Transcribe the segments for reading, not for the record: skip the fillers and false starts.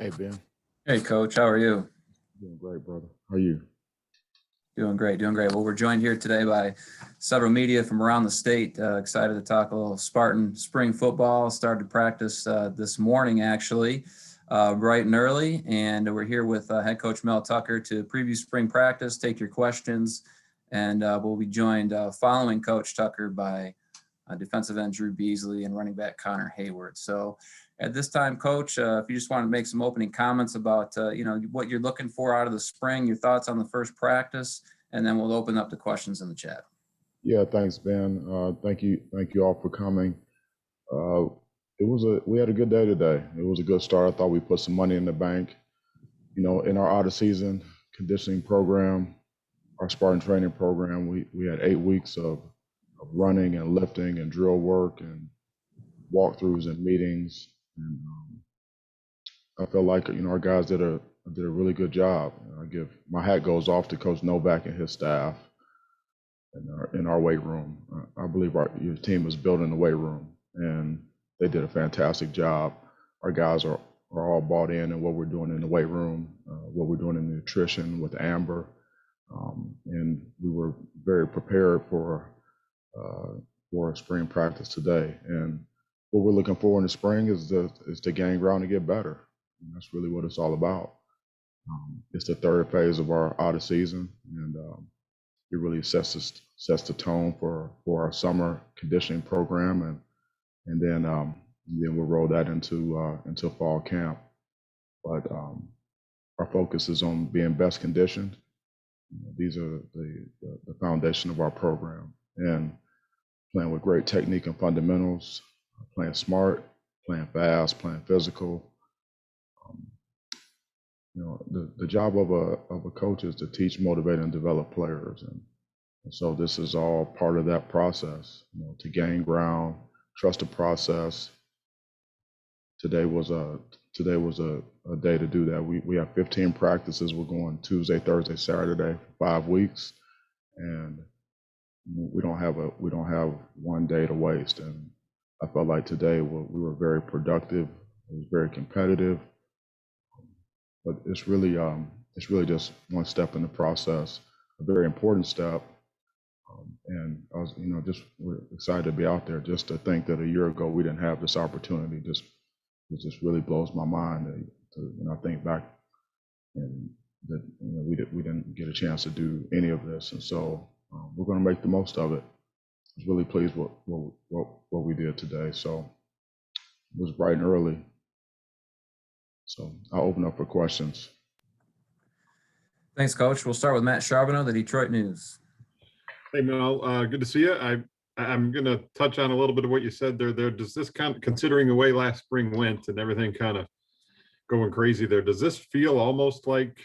Hey, Ben. Hey, Coach. How are you? Doing great, brother. How are you? Doing great. Doing great. Well, we're joined here today by several media from around the state. Excited to talk a little Spartan spring football. Started practice this morning, actually, bright and early. And we're here with head coach Mel Tucker to preview spring practice, take your questions. And we'll be joined following Coach Tucker by defensive end Drew Beasley and running back Connor Hayward. So at this time, Coach, if you just want to make some opening comments about what you're looking for out of the spring, your thoughts on the first practice, and then we'll open up the questions in the chat. Yeah, thanks, Ben. Thank you all for coming. We had a good day today. It was a good start. I thought we put some money in the bank. In our out of season conditioning program, our Spartan training program, we had 8 weeks of running and lifting and drill work and walkthroughs and meetings. And I felt like our guys did a really good job. My hat goes off to Coach Novak and his staff in our weight room. I believe your team is built in the weight room, and they did a fantastic job. Our guys are all bought in what we're doing in the weight room, what we're doing in nutrition with Amber, and we were very prepared for spring practice today. And what we're looking for in the spring is to gain ground and get better. And that's really what it's all about. It's the third phase of our out of season, and it really sets the tone for our summer conditioning program, and then we'll roll that into fall camp. But our focus is on being best conditioned. These are the foundation of our program, and playing with great technique and fundamentals, playing smart, playing fast, playing physical. The job of a coach is to teach, motivate, and develop players, and so this is all part of that process. To gain ground, trust the process. Today was a day to do that. We have 15 practices. We're going Tuesday, Thursday, Saturday for 5 weeks, and we don't have 1 day to waste. And I felt like today we were very productive. It was very competitive. But it's really just one step in the process, a very important step. And I was, we're excited to be out there. Just to think that a year ago we didn't have this opportunity, it just really blows my mind. I think back and that we didn't get a chance to do any of this, and so we're going to make the most of it. I was really pleased with what we did today. So it was bright and early. So I'll open up for questions. Thanks, Coach. We'll start with Matt Straubeno, the Detroit News. Hey, Mel, good to see you. I'm going to touch on a little bit of what you said there. Does this kind of, considering the way last spring went and everything kind of going crazy there, does this feel almost like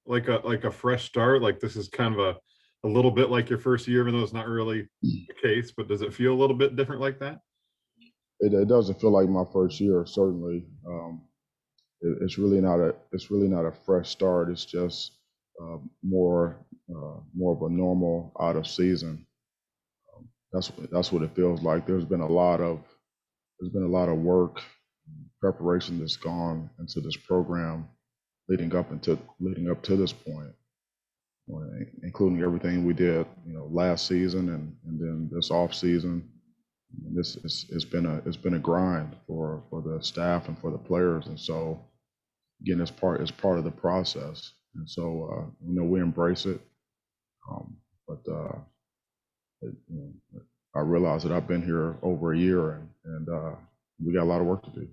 a fresh start? Like this is kind of a little bit like your first year, even though it's not really the case, but does it feel a little bit different like that? It doesn't feel like my first year, certainly. It's really not a fresh start. It's just more of a normal out of season. That's what it feels like. There's been a lot of work, preparation that's gone into this program leading up to this point, including everything we did, last season and then this off season. And it's been a grind for the staff and for the players, and so again, it's part of the process, and so we embrace it. But I realize that I've been here over a year, and we got a lot of work to do.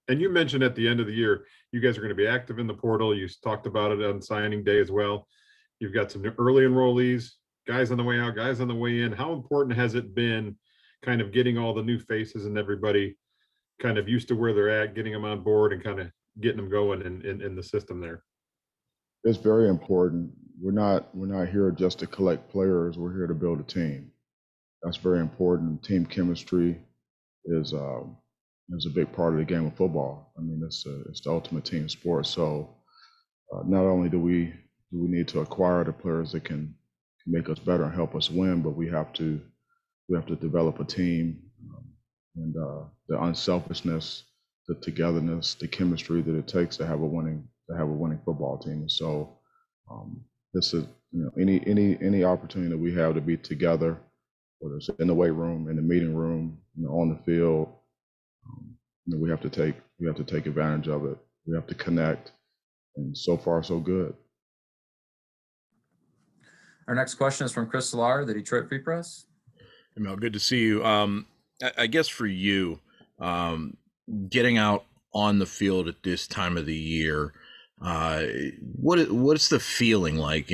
And you mentioned at the end of the year, you guys are going to be active in the portal. You talked about it on signing day as well. You've got some early enrollees, guys on the way out, guys on the way in. How important has it been kind of getting all the new faces and everybody kind of used to where they're at, getting them on board and kind of getting them going in the system there? It's very important. We're not here just to collect players. We're here to build a team. That's very important. Team chemistry is a big part of the game of football. I mean, it's the ultimate team sport. So not only do we need to acquire the players that can make us better and help us win, but we have to develop a team, and the unselfishness the togetherness, the chemistry that it takes to have a winning football team. And so this is, any opportunity that we have to be together, whether it's in the weight room, in the meeting room, on the field, we have to take advantage of it. We have to connect, and so far so good. Our next question is from Chris Solar, the Detroit Free Press. Hey, Mel, good to see you. I guess for you, getting out on the field at this time of the year, what's the feeling like,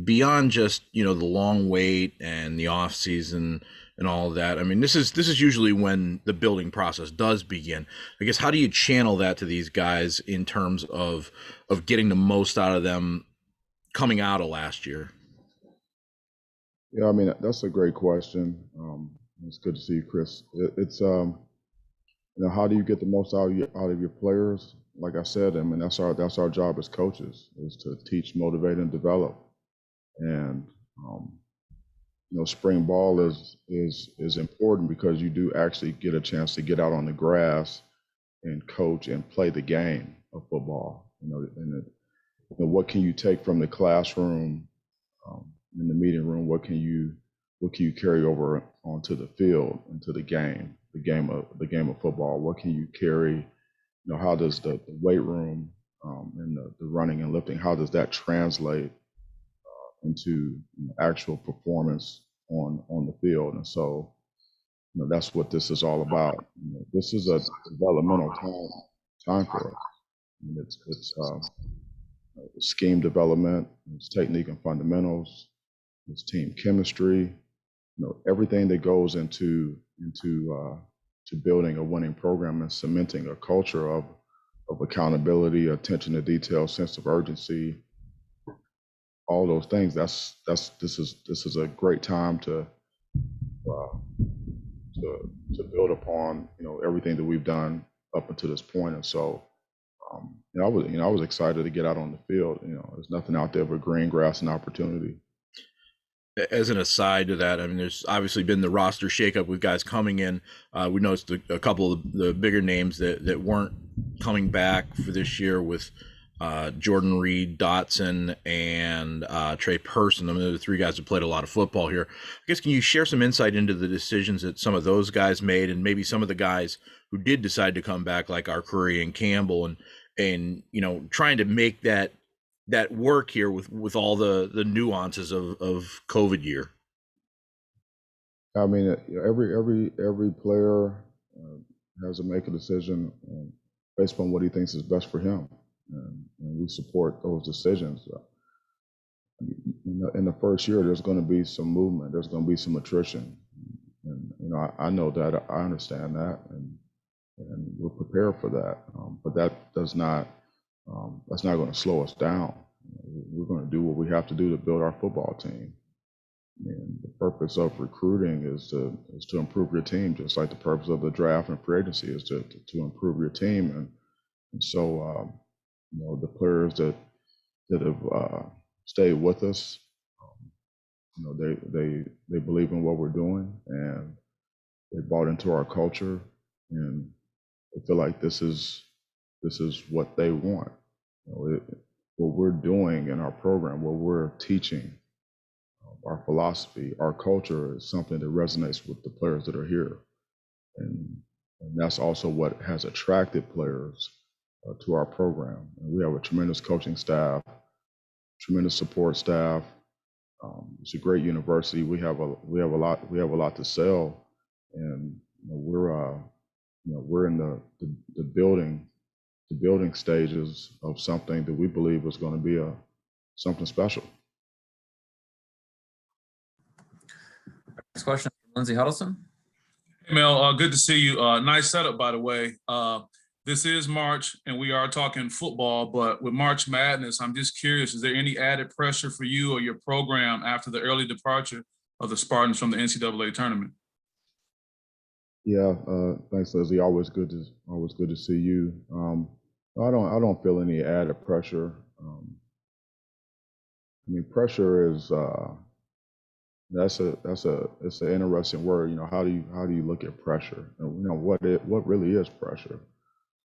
beyond just the long wait and the off season and all of that? I mean, this is usually when the building process does begin. I guess, how do you channel that to these guys in terms of getting the most out of them coming out of last year? Yeah, I mean, that's a great question. It's good to see you, Chris. It's how do you get the most out of your players? Like I said, I mean, that's our job as coaches, is to teach, motivate, and develop. And spring ball is important because you do actually get a chance to get out on the grass and coach and play the game of football. What can you take from the classroom, in the meeting room? What can you carry over onto the field, into the game of football? What can you carry? How does the weight room and the running and lifting, how does that translate into actual performance on the field? And so, that's what this is all about. This is a developmental time for us. I mean, it's scheme development, it's technique and fundamentals, it's team chemistry, everything that goes into building a winning program and cementing a culture of accountability, attention to detail, sense of urgency, all those things. This is a great time to build upon everything that we've done up until this point. And so I was excited to get out on the field. There's nothing out there but green grass and opportunity. As an aside to that, I mean, there's obviously been the roster shakeup with guys coming in. We noticed a couple of the bigger names that weren't coming back for this year, with Jordan Reed, Dotson, and Trey Person. I mean, they're the three guys that played a lot of football here. I guess, can you share some insight into the decisions that some of those guys made, and maybe some of the guys who did decide to come back, like Arcuri and Campbell, and trying to make that work here with all the nuances of COVID year? I mean, every player has to make a decision based on what he thinks is best for him, and we support those decisions. In the first year, there's going to be some movement, there's going to be some attrition, and I know that, I understand that, and we're prepared for that. But that's not going to slow us down. We're going to do what we have to do to build our football team. And the purpose of recruiting is to improve your team, just like the purpose of the draft and free agency is to improve your team. And so, the players that have stayed with us, they believe in what we're doing, and they bought into our culture, and they feel like this is what they want. What we're doing in our program, what we're teaching, our philosophy, our culture, is something that resonates with the players that are here, and that's also what has attracted players to our program. And we have a tremendous coaching staff, tremendous support staff. It's a great university. We have a lot to sell, and we're in the building stages of something that we believe is going to be something special. Next question, Lindsey Huddleston. Hey, Mel, good to see you. Nice setup, by the way. This is March, and we are talking football, but with March Madness, I'm just curious, is there any added pressure for you or your program after the early departure of the Spartans from the NCAA tournament? Yeah, thanks, Leslie. Always good to see you. I don't feel any added pressure. I mean, pressure is it's an interesting word. How do you look at pressure? What really is pressure?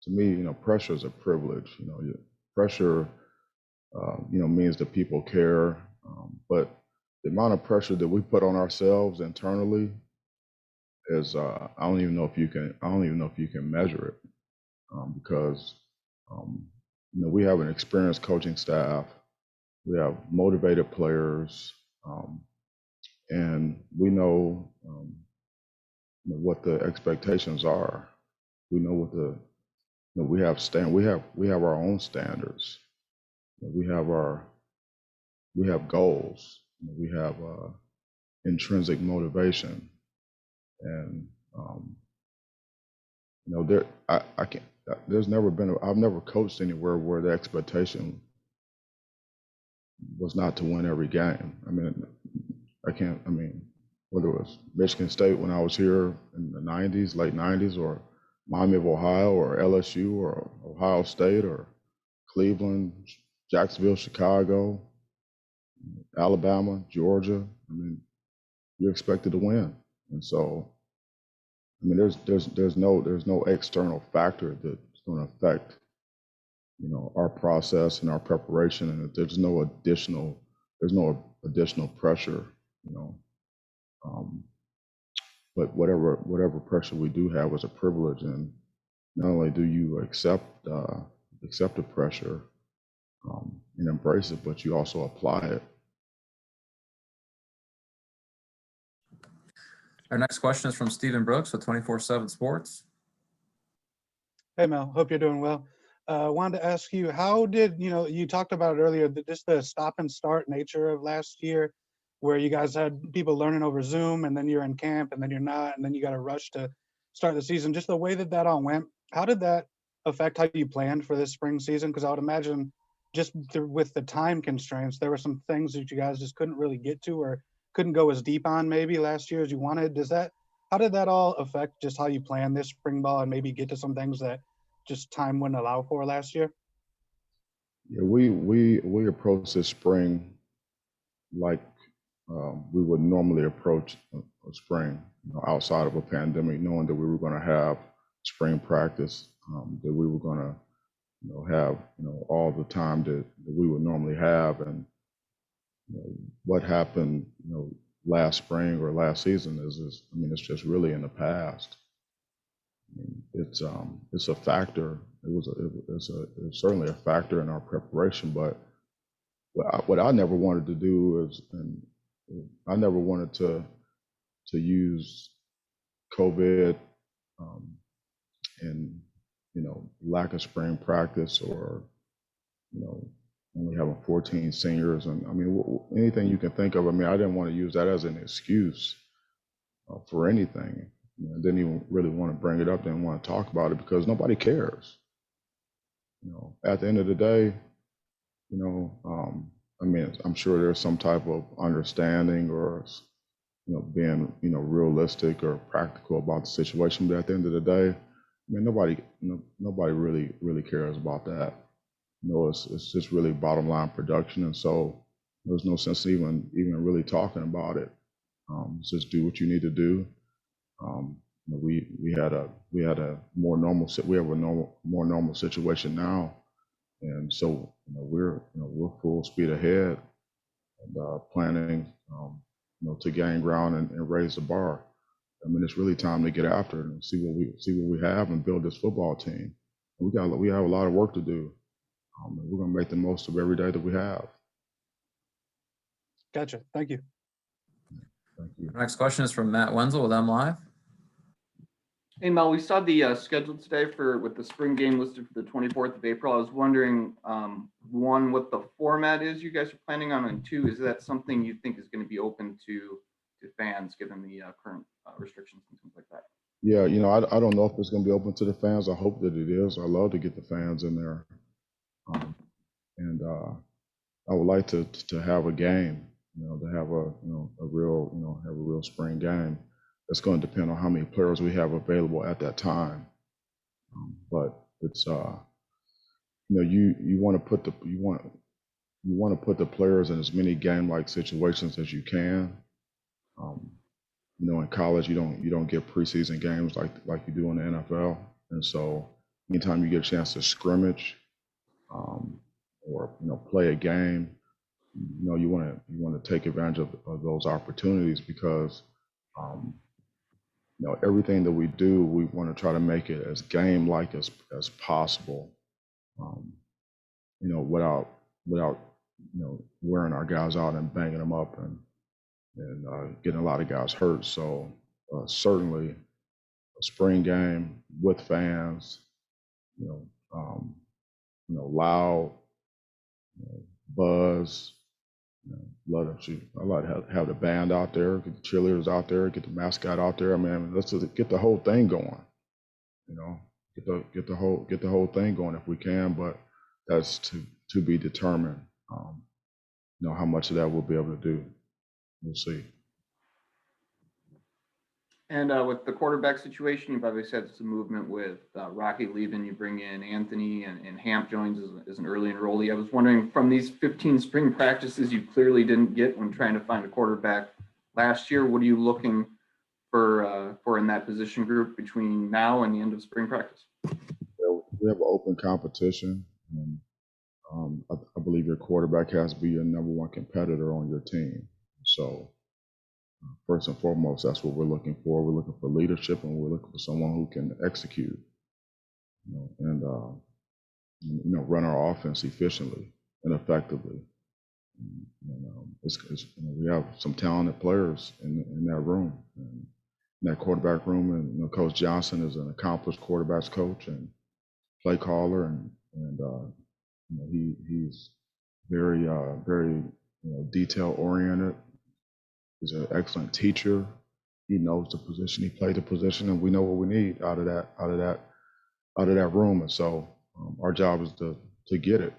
to me, pressure is a privilege. Pressure, means that people care. But the amount of pressure that we put on ourselves internally is, I don't even know if you can measure it, because, we have an experienced coaching staff. We have motivated players, and we know, what the expectations are. We know what we have our own standards. We have goals. We have intrinsic motivation, and I can't. I've never coached anywhere where the expectation was not to win every game. Whether it was Michigan State when I was here in the 90s, late 90s, or Miami of Ohio, or LSU, or Ohio State, or Cleveland, Jacksonville, Chicago, Alabama, Georgia. You're expected to win. And so, there's no external factor that's going to affect, our process and our preparation, and there's no additional pressure, but whatever pressure we do have is a privilege, and not only do you accept the pressure, and embrace it, but you also apply it. Our next question is from Stephen Brooks with 24/7 Sports. Hey, Mel, hope you're doing well. Wanted to ask you, how did, you talked about it earlier, just the stop and start nature of last year, where you guys had people learning over Zoom, and then you're in camp, and then you're not, and then you got to rush to start the season. Just the way that all went, how did that affect how you planned for this spring season? Because I would imagine just with the time constraints, there were some things that you guys just couldn't really get to, or couldn't go as deep on maybe last year as you wanted. How did that all affect just how you plan this spring ball and maybe get to some things that just time wouldn't allow for last year? Yeah, we approached this spring like we would normally approach a spring, outside of a pandemic, knowing that we were going to have spring practice, that we were going to have all the time that we would normally have. And what happened last spring or last season is it's just really in the past. It's a factor. It's certainly a factor in our preparation, but what I never wanted to do is, and I never wanted to use COVID, and lack of spring practice, or only having 14 seniors, and anything you can think of. I didn't want to use that as an excuse for anything. I didn't even really want to bring it up, didn't want to talk about it, because nobody cares. At the end of the day, I'm sure there's some type of understanding, or being realistic or practical about the situation, but at the end of the day, nobody really cares about that. It's just really bottom line production, and so there's no sense even really talking about it. Just do what you need to do. We have a more normal situation now, and so we're full speed ahead, and planning to gain ground and raise the bar. It's really time to get after it and see what we have and build this football team. We have a lot of work to do. We're going to make the most of every day that we have. Gotcha. Thank you. Thank you. Our next question is from Matt Wenzel with MLive. Hey, Mel, we saw the schedule today with the spring game listed for the 24th of April. I was wondering, one, what the format is you guys are planning on, and two, is that something you think is going to be open to fans given the current restrictions and things like that? Yeah, I don't know if it's going to be open to the fans. I hope that it is. I love to get the fans in there, and I would like to have a game, to have a real spring game. It's going to depend on how many players we have available at that time. But it's you want to put the players in as many game-like situations as you can. In college you don't get preseason games like you do in the NFL, and so anytime you get a chance to scrimmage, or, you know, play a game, you know, you want to take advantage of those opportunities because, you know, everything that we do, we want to try to make it as game-like as possible, you know, without, you know, wearing our guys out and banging them up and getting a lot of guys hurt. So certainly a spring game with fans, you know, loud, you know, buzz. You know, I like to have the band out there, get the cheerleaders out there, get the mascot out there. I mean, let's just get the whole thing going. You know, get the whole thing going if we can. But that's to be determined. You know how much of that we'll be able to do. We'll see. And with the quarterback situation, you've obviously had some movement with Rocky leaving. You bring in Anthony and Hamp joins as an early enrollee. I was wondering, from these 15 spring practices you clearly didn't get when trying to find a quarterback last year, what are you looking for in that position group between now and the end of spring practice? We have an open competition, and I believe your quarterback has to be your number one competitor on your team. So first and foremost, that's what we're looking for. We're looking for leadership, and we're looking for someone who can execute, you know, and you know, run our offense efficiently and effectively. You know, we have some talented players in that room, in that quarterback room, and you know, Coach Johnson is an accomplished quarterbacks coach and play caller, and you know, he's very you know, detail oriented. He's an excellent teacher. He knows the position. He played the position, and we know what we need out of that room. And so our job is to get it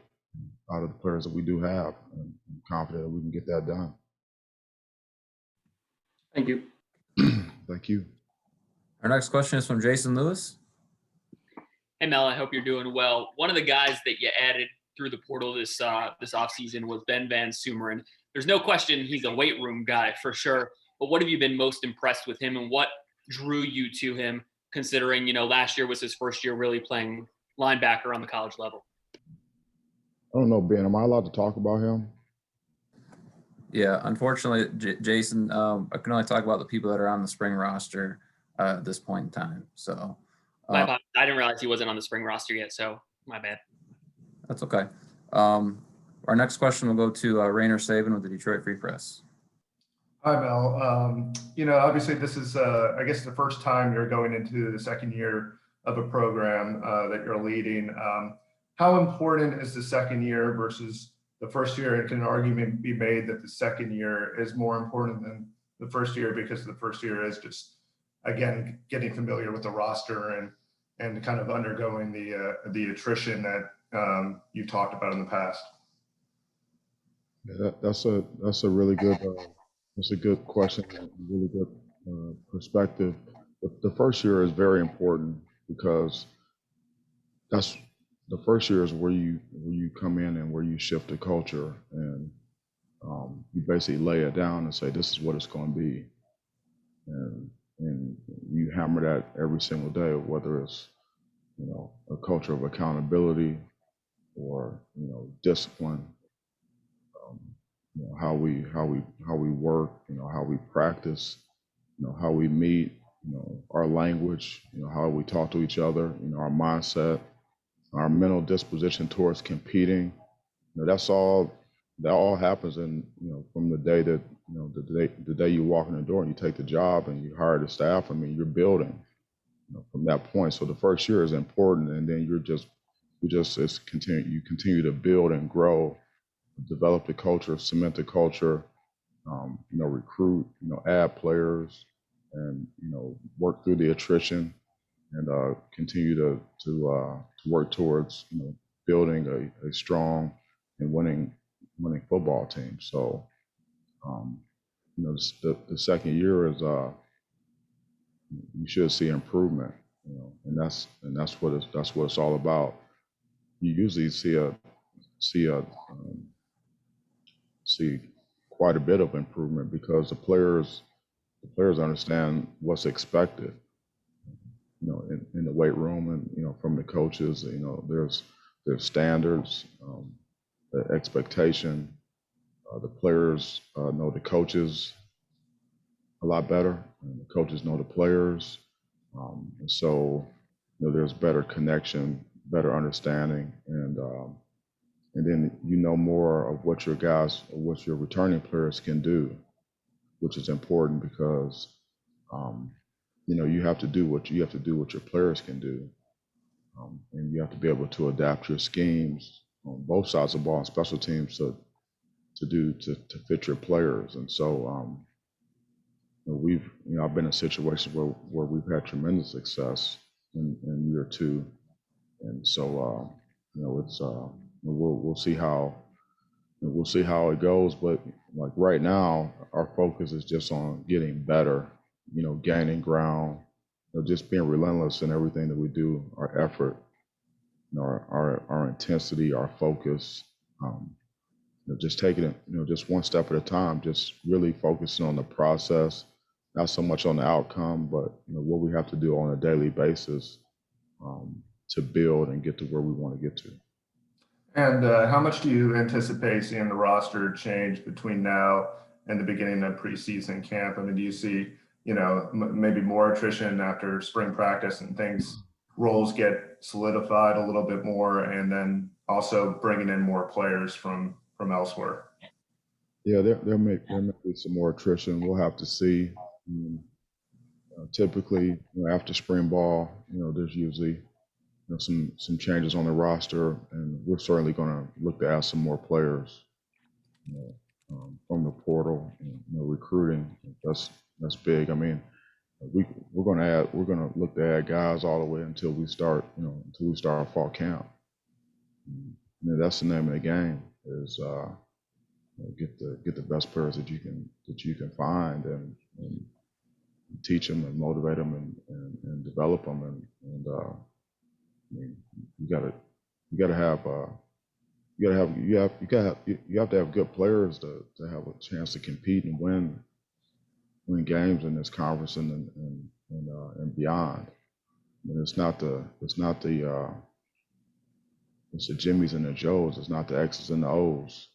out of the players that we do have, and I'm confident that we can get that done. Thank you. Thank you. Our next question is from Jason Lewis. Hey Mel, I hope you're doing well. One of the guys that you added through the portal this offseason was Ben Van Sumerin. There's no question he's a weight room guy for sure. But what have you been most impressed with him, and what drew you to him, considering, you know, last year was his first year really playing linebacker on the college level? I don't know, Ben, am I allowed to talk about him? Yeah, unfortunately, Jason, I can only talk about the people that are on the spring roster at this point in time. So I didn't realize he wasn't on the spring roster yet, so my bad. That's okay. Our next question will go to Rainer Saban with the Detroit Free Press. Hi, Mel. You know, obviously this is, I guess, the first time you're going into the second year of a program that you're leading. How important is the second year versus the first year? And can an argument be made that the second year is more important than the first year, because the first year is just, again, getting familiar with the roster and kind of undergoing the attrition that you've talked about in the past? Yeah, that's a really good that's a good question, really good perspective. The first year is very important because that's the first year is where you come in and where you shift the culture, and you basically lay it down and say, this is what it's going to be, and you hammer that every single day, whether it's, you know, a culture of accountability or, you know, discipline, you know, how we work, you know, how we practice, you know, how we meet, you know, our language, you know, how we talk to each other, you know, our mindset, our mental disposition towards competing. You know, that all happens in, you know, from the day that, you know, the day you walk in the door and you take the job and you hire the staff. I mean, you're building, you know, from that point. So the first year is important, and then you continue to build and grow, develop the culture, cement the culture, you know, recruit, you know, add players, and, you know, work through the attrition, and continue to work towards, you know, building a strong and winning football team. So, you know, the second year is you should see improvement, you know, and that's what it's all about. You usually see quite a bit of improvement because the players understand what's expected, you know, in the the weight room, and from the coaches. There's standards, the expectation. The players know the coaches a lot better, and the coaches know the players, and so there's better connection, better understanding, and then more of what your guys, or what your returning players can do, which is important because you have to do what your players can do, and you have to be able to adapt your schemes on both sides of the ball and special teams to fit your players. And so I've been in situations where we've had tremendous success in year two, and so it's we'll see how it goes. But like right now, our focus is just on getting better, gaining ground, just being relentless in everything that we do, our effort, our intensity, our focus. Just taking it, just one step at a time, just really focusing on the process, not so much on the outcome, but what we have to do on a daily basis to build and get to where we want to get to. And how much do you anticipate seeing the roster change between now and the beginning of preseason camp? I mean, do you see, maybe more attrition after spring practice and roles get solidified a little bit more, and then also bringing in more players from elsewhere? Yeah, there may be some more attrition. We'll have to see. Typically, after spring ball, there's usually some changes on the roster, and we're certainly going to look to add some more players from the portal. Recruiting, that's big. I mean, we're going to look to add guys all the way until we start our fall camp. That's the name of the game, is get the best players that you can find, and teach them and motivate them and develop them, and you have to have good players to have a chance to compete and win games in this conference and beyond. It's the Jimmys and the Joes. It's not the X's and the O's.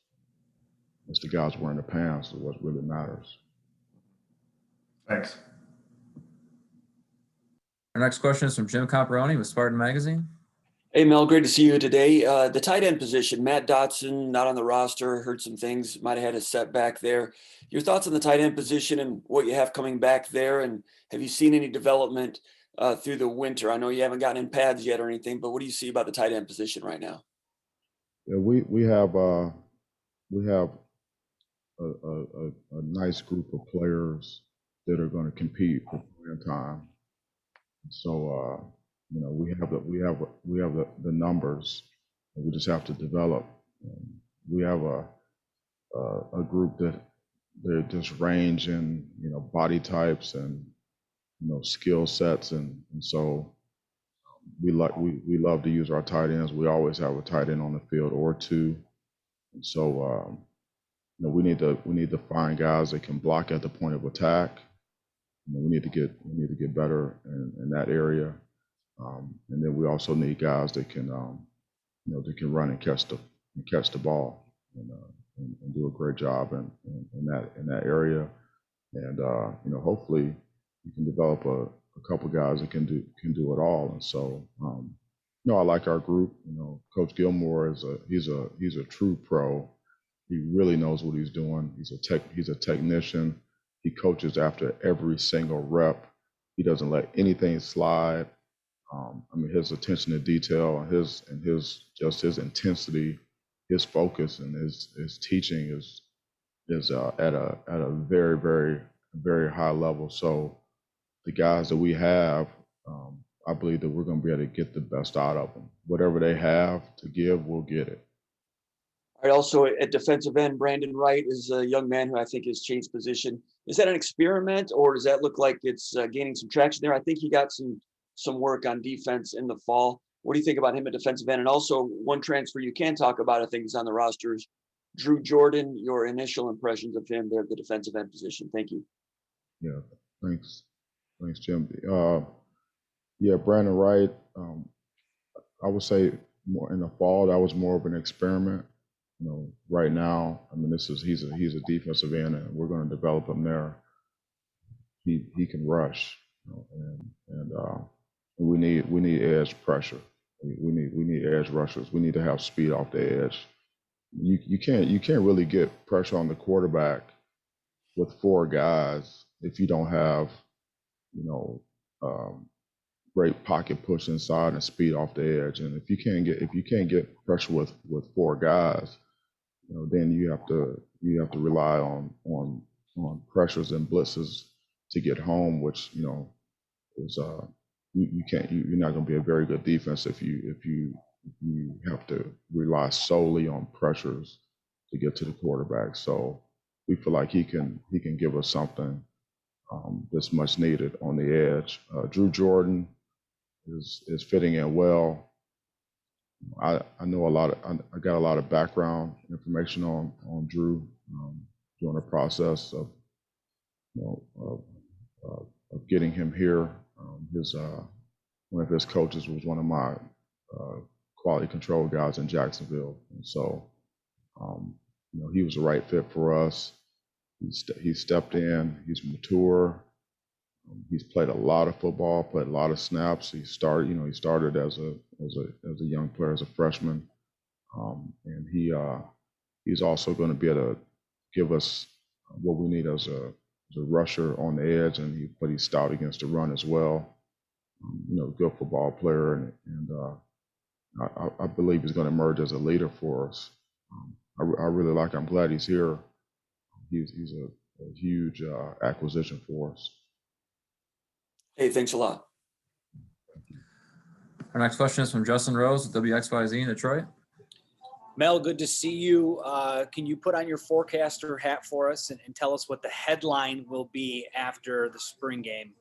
It's the guys wearing the pants is what really matters. Thanks. Our next question is from Jim Comparoni with Spartan Magazine. Hey, Mel, great to see you today. The tight end position, Matt Dotson, not on the roster, heard some things, might have had a setback there. Your thoughts on the tight end position and what you have coming back there, and have you seen any development through the winter? I know you haven't gotten in pads yet or anything, but what do you see about the tight end position right now? Yeah, we have a nice group of players that are going to compete for playing time. So we have the numbers. We just have to develop. We have a group that they're just range in body types and skill sets, and so we love to use our tight ends. We always have a tight end on the field or two, and so we need to find guys that can block at the point of attack. We need to get better in that area, and then we also need guys that can that can run and catch the ball and do a great job in that area, and hopefully you can develop a couple guys that can do it all. And so I like our group. Coach Gilmore he's a true pro. He really knows what he's doing. He's a technician. He coaches after every single rep. He doesn't let anything slide. His attention to detail and his intensity, his focus, and his teaching is at a very, very, very high level. So the guys that we have, I believe that we're going to be able to get the best out of them. Whatever they have to give, we'll get it. All right, also at defensive end, Brandon Wright is a young man who I think has changed position. Is that an experiment, or does that look like it's gaining some traction there? I think he got some work on defense in the fall. What do you think about him at defensive end? And also one transfer you can talk about, I think, is on the rosters. Drew Jordan, your initial impressions of him there at the defensive end position. Thank you. Yeah, thanks, Jim. Yeah, Brandon Wright. I would say more in the fall that was more of an experiment. Right now, I mean, he's a defensive end, and we're going to develop him there. He can rush, and we need edge pressure. We need edge rushers. We need to have speed off the edge. You can't really get pressure on the quarterback with four guys if you don't have you know um, great pocket push inside and speed off the edge. And if you can't get pressure with four guys, then you have to rely on pressures and blitzes to get home, which is you're not going to be a very good defense if you have to rely solely on pressures to get to the quarterback. So we feel like he can give us something that's much needed on the edge. Drew Jordan is fitting in well. I know I got a lot of background information on Drew during the process of of getting him here. His one of his coaches was one of my quality control guys in Jacksonville, and so he was the right fit for us. He stepped in. He's mature. He's played a lot of football, played a lot of snaps. He started as a young player, as a freshman, and he's also going to be able to give us what we need as a rusher on the edge, but he's stout against the run as well. Good football player, and I believe he's going to emerge as a leader for us. I really like him. I'm glad he's here. He's a huge acquisition for us. Hey, thanks a lot. Our next question is from Justin Rose with WXYZ in Detroit. Mel, good to see you. Can you put on your forecaster hat for us and tell us what the headline will be after the spring game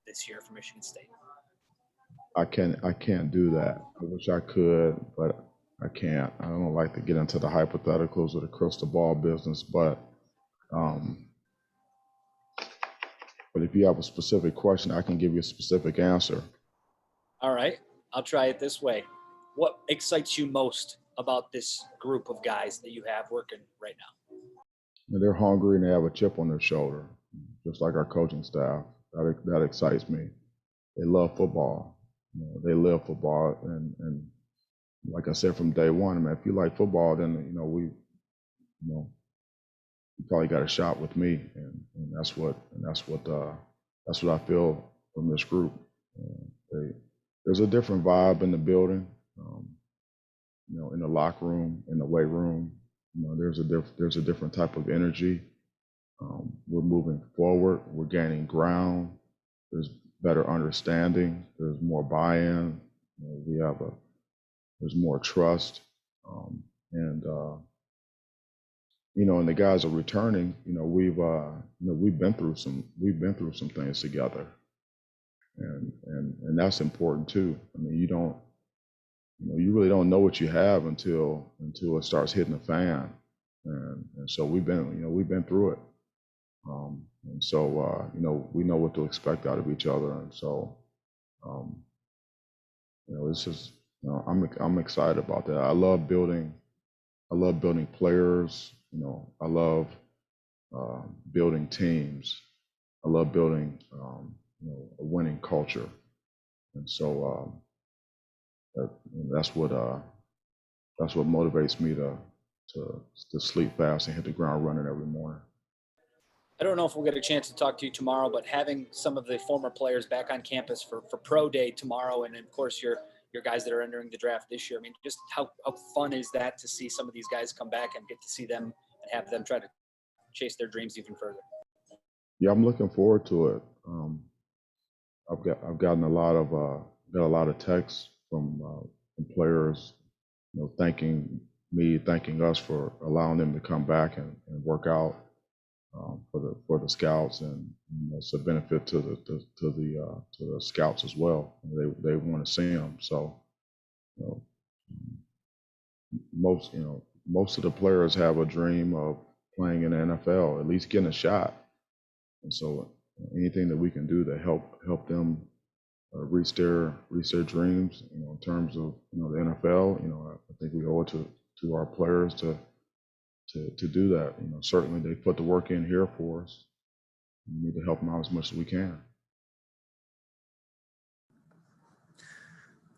this year for Michigan State? I can't do that. I wish I could, but I can't. I don't like to get into the hypotheticals or the crystal ball business, but if you have a specific question, I can give you a specific answer. All right, I'll try it this way. What excites you most about this group of guys that you have working right now? They're hungry and they have a chip on their shoulder, just like our coaching staff. That excites me. They love football. They live football, and like I said from day one, man, if you like football, then you probably got a shot with me, and that's what I feel from this group. There's a different vibe in the building, in the locker room, in the weight room. There's a different type of energy. We're moving forward. We're gaining ground. There's better understanding. There's more buy-in. There's more trust, and the guys are returning. We've been through some things together, and that's important too. I mean, you really don't know what you have until it starts hitting the fan, and so we've been through it, and so we know what to expect out of each other, and so it's just I'm excited about that. I love building players. I love building teams. I love building a winning culture, and so that's what motivates me to sleep fast and hit the ground running every morning. I don't know if we'll get a chance to talk to you tomorrow, but having some of the former players back on campus for pro day tomorrow, and of course your guys that are entering the draft this year. I mean, just how fun is that to see some of these guys come back and get to see them and have them try to chase their dreams even further? Yeah, I'm looking forward to it. I've gotten a lot of texts from players, thanking us for allowing them to come back and work out for the scouts, and it's a benefit to the scouts as well. They want to see them. So most of the players have a dream of playing in the NFL, at least getting a shot. And so anything that we can do to help them reach their dreams, in terms of, the NFL. I think we owe it to our players to do that. Certainly they put the work in here for us. We need to help them out as much as we can.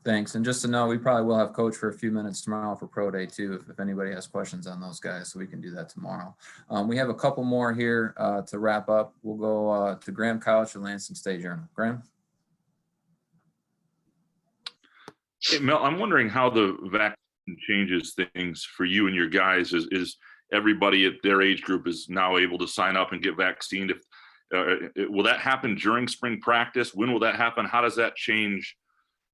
Thanks. And just to know, we probably will have Coach for a few minutes tomorrow for Pro Day too, if anybody has questions on those guys, so we can do that tomorrow. We have a couple more here to wrap up. We'll go to Graham Couch and Lansing State Journal. Graham? Hey, Mel, I'm wondering how the vaccine changes things for you and your guys. Is everybody at their age group is now able to sign up and get vaccinated? Will that happen during spring practice? When will that happen? How does that change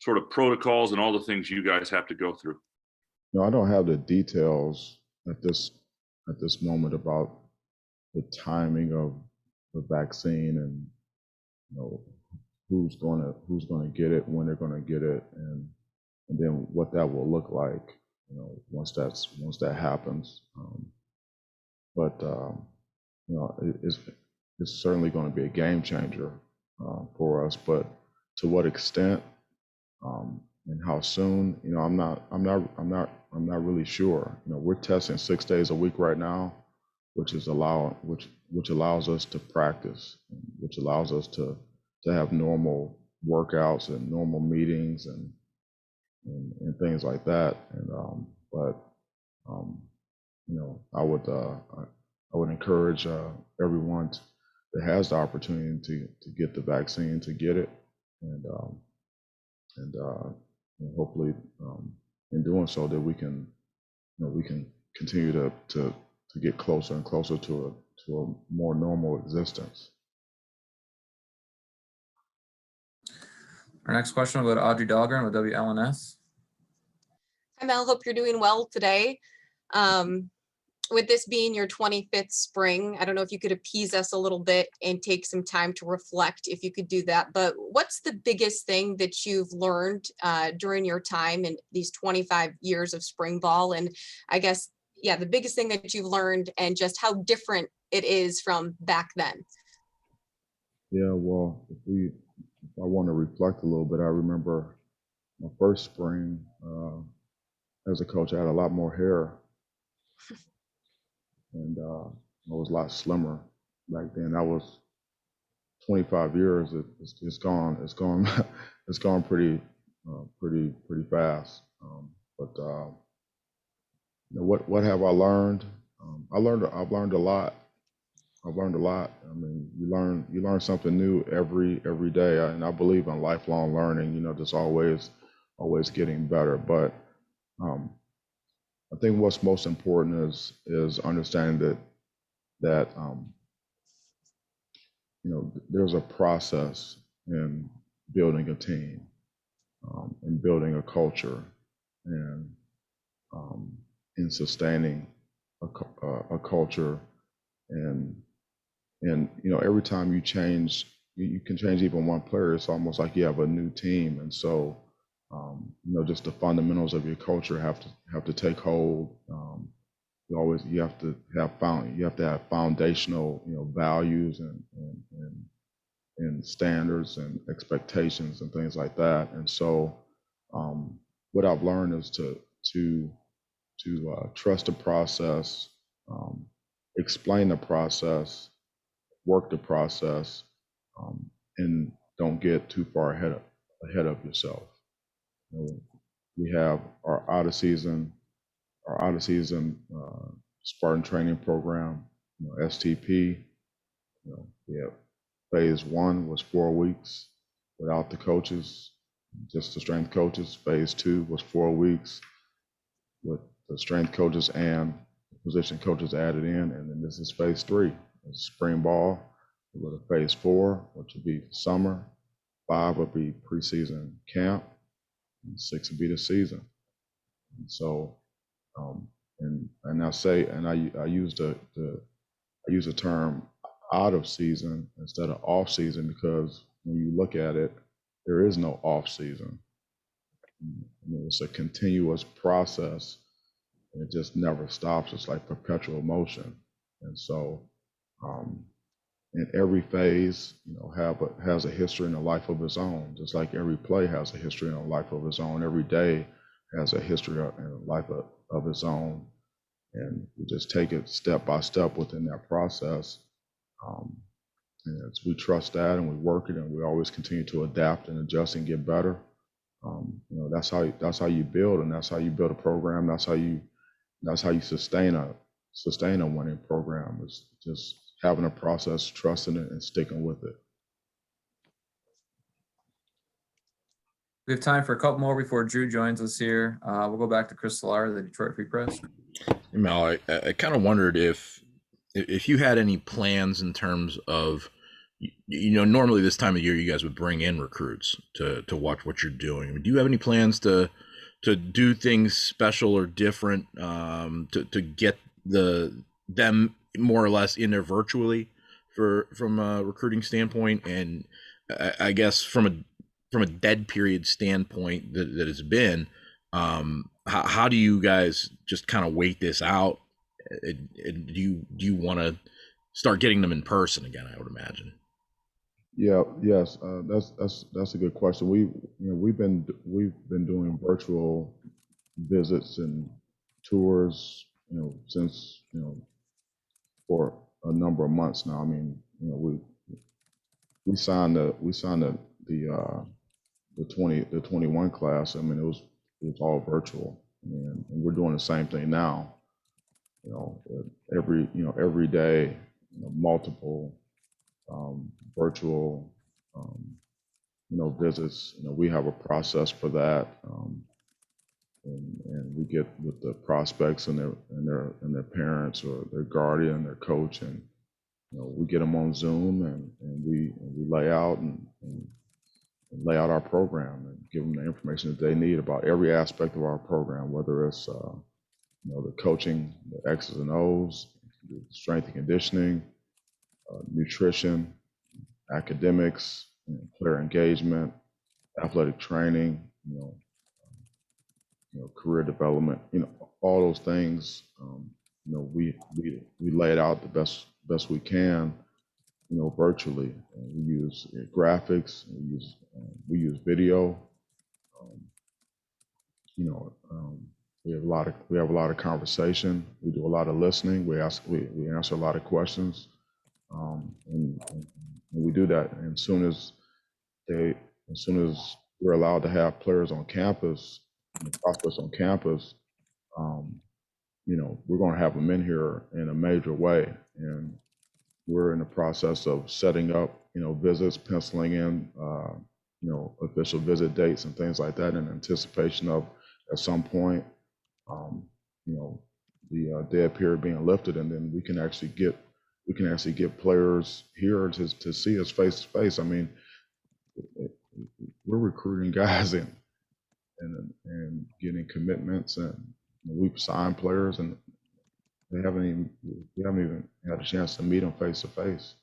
sort of protocols and all the things you guys have to go through? I don't have the details at this moment about the timing of the vaccine and who's going to get it, when they're going to get it, and then what that will look like, once that happens. But it's certainly going to be a game changer for us. But to what extent and how soon, I'm not really sure. We're testing 6 days a week right now, which allows us to practice, which allows us to have normal workouts and normal meetings and things like that. I would encourage everyone that has the opportunity to get the vaccine to get it, and hopefully in doing so that we can continue to get closer and closer to a more normal existence. Our next question will go to Audrey Dahlgren with WLNS. Hi, Mel. Hope you're doing well today. With this being your 25th spring, I don't know if you could appease us a little bit and take some time to reflect, if you could do that. But what's the biggest thing that you've learned during your time in these 25 years of spring ball? And I guess, the biggest thing that you've learned and just how different it is from back then. Yeah, well, if I want to reflect a little bit, I remember my first spring as a coach. I had a lot more hair, and I was a lot slimmer back then. That was 25 years. It's gone. It's gone pretty fast. What have I learned? I've learned a lot. I mean, you learn something new every day, and I believe in lifelong learning. Just always getting better. But I think what's most important is understanding that there's a process in building a team, in building a culture, and in sustaining a culture, and every time you change, you can change even one player. It's almost like you have a new team, and so just the fundamentals of your culture have to take hold. You have to have foundational foundational values and standards and expectations and things like that. And so what I've learned is to trust the process, explain the process, work the process, and don't get too far ahead of yourself. We have our out of season Spartan training program, STP. We have phase 1 was 4 weeks without the coaches, just the strength coaches. Phase 2 was 4 weeks with the strength coaches and position coaches added in, and then this is phase 3, it's spring ball. We go to phase 4, which would be summer. 5 would be preseason camp, and 6 would be the season. And so, I use the term out of season instead of off season, because when you look at it, there is no off season. It's a continuous process, and it just never stops. It's like perpetual motion. And so, and every phase, has a history and a life of its own. Just like every play has a history and a life of its own. Every day has a history and a life of its own. And we just take it step by step within that process. And as we trust that and we work it, and we always continue to adapt and adjust and get better. That's how you build, and that's how you build a program. That's how you sustain a winning program. Is just having a process, trusting it, and sticking with it. We have time for a couple more before Drew joins us here. We'll go back to Chris Solara, the Detroit Free Press. Mel, I kind of wondered if you had any plans in terms of, normally this time of year you guys would bring in recruits to watch what you're doing. Do you have any plans to do things special or different to get them more or less in there virtually from a recruiting standpoint? And I guess from a dead period standpoint that has been, how do you guys just kind of wait this out? Do you want to start getting them in person again? I would imagine. Yeah. Yes. That's a good question. We've been doing virtual visits and tours, since for a number of months now. I mean, we signed the 21 class. I mean, it was all virtual, and we're doing the same thing now. Every day, multiple virtual visits. We have a process for that, and we get with the prospects and their parents or their guardian, their coach, and we get them on Zoom, and we lay out and lay out our program and give them the information that they need about every aspect of our program, whether it's the coaching, the X's and O's, the strength and conditioning, nutrition, academics, player engagement, athletic training, career development, all those things. We lay it out the best we can, virtually. We use graphics, we use video. We have a lot of conversation. We do a lot of listening. We answer a lot of questions, and we do that. And as soon as we're allowed to have players on campus, prospects on campus, we're going to have them in here in a major way. And we're in the process of setting up, visits, penciling in, official visit dates and things like that in anticipation of, at some point, the dead period being lifted, and then we can actually get players here to see us face to face. I mean, we're recruiting guys and getting commitments, and we've signed players, and we haven't even had a chance to meet them face to face.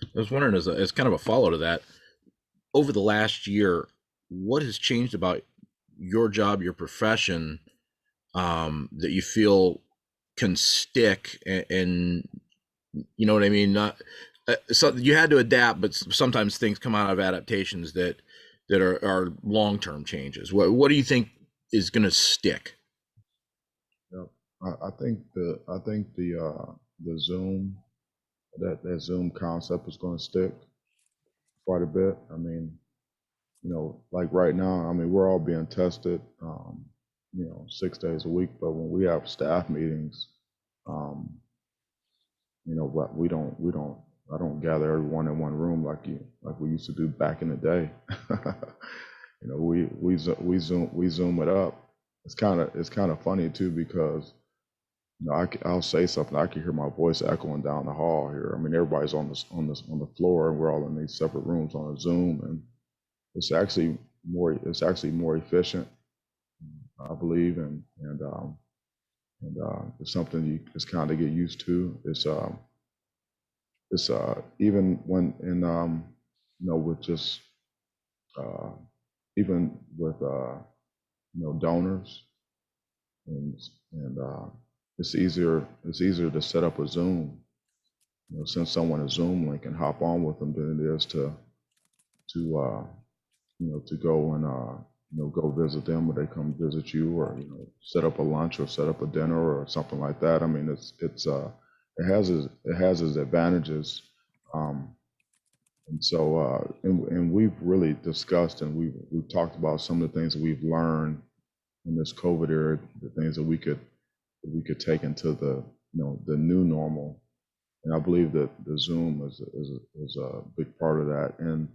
I was wondering, as kind of a follow to that, over the last year, what has changed about your job, your profession, that you feel can stick, and you know what I mean? Not so you had to adapt, but sometimes things come out of adaptations that are long-term changes. What do you think is going to stick? I think the Zoom, that Zoom concept is going to stick quite a bit. I mean, like right now, I mean, we're all being tested, 6 days a week, but when we have staff meetings, but I don't gather everyone in one room like we used to do back in the day. We zoom it up. It's kind of funny too, because I'll say something, I can hear my voice echoing down the hall here. I mean, everybody's on the floor, and we're all in these separate rooms on a Zoom, and it's actually more efficient, I believe, and it's something you just kind of get used to. It's even when with just even with donors, and it's easier to set up a Zoom send someone a Zoom link and hop on with them than it is to to go and go visit them, or they come visit you, or set up a lunch or set up a dinner or something like that. I mean, it has its advantages, and so and we've really discussed and we've talked about some of the things that we've learned in this COVID era, the things that we could take into the the new normal. And I believe that the Zoom is a big part of that. And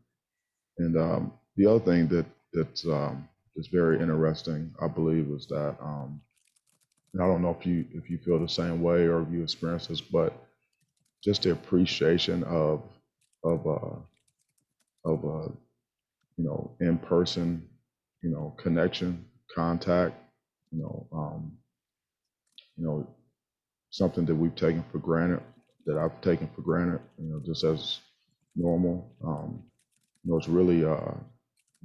the other thing that's very interesting, I believe, is that and I don't know if you feel the same way or if you experience this, but just the appreciation of in person, connection, contact, you know, um, something that we've taken for granted, that I've taken for granted, just as normal. It's really,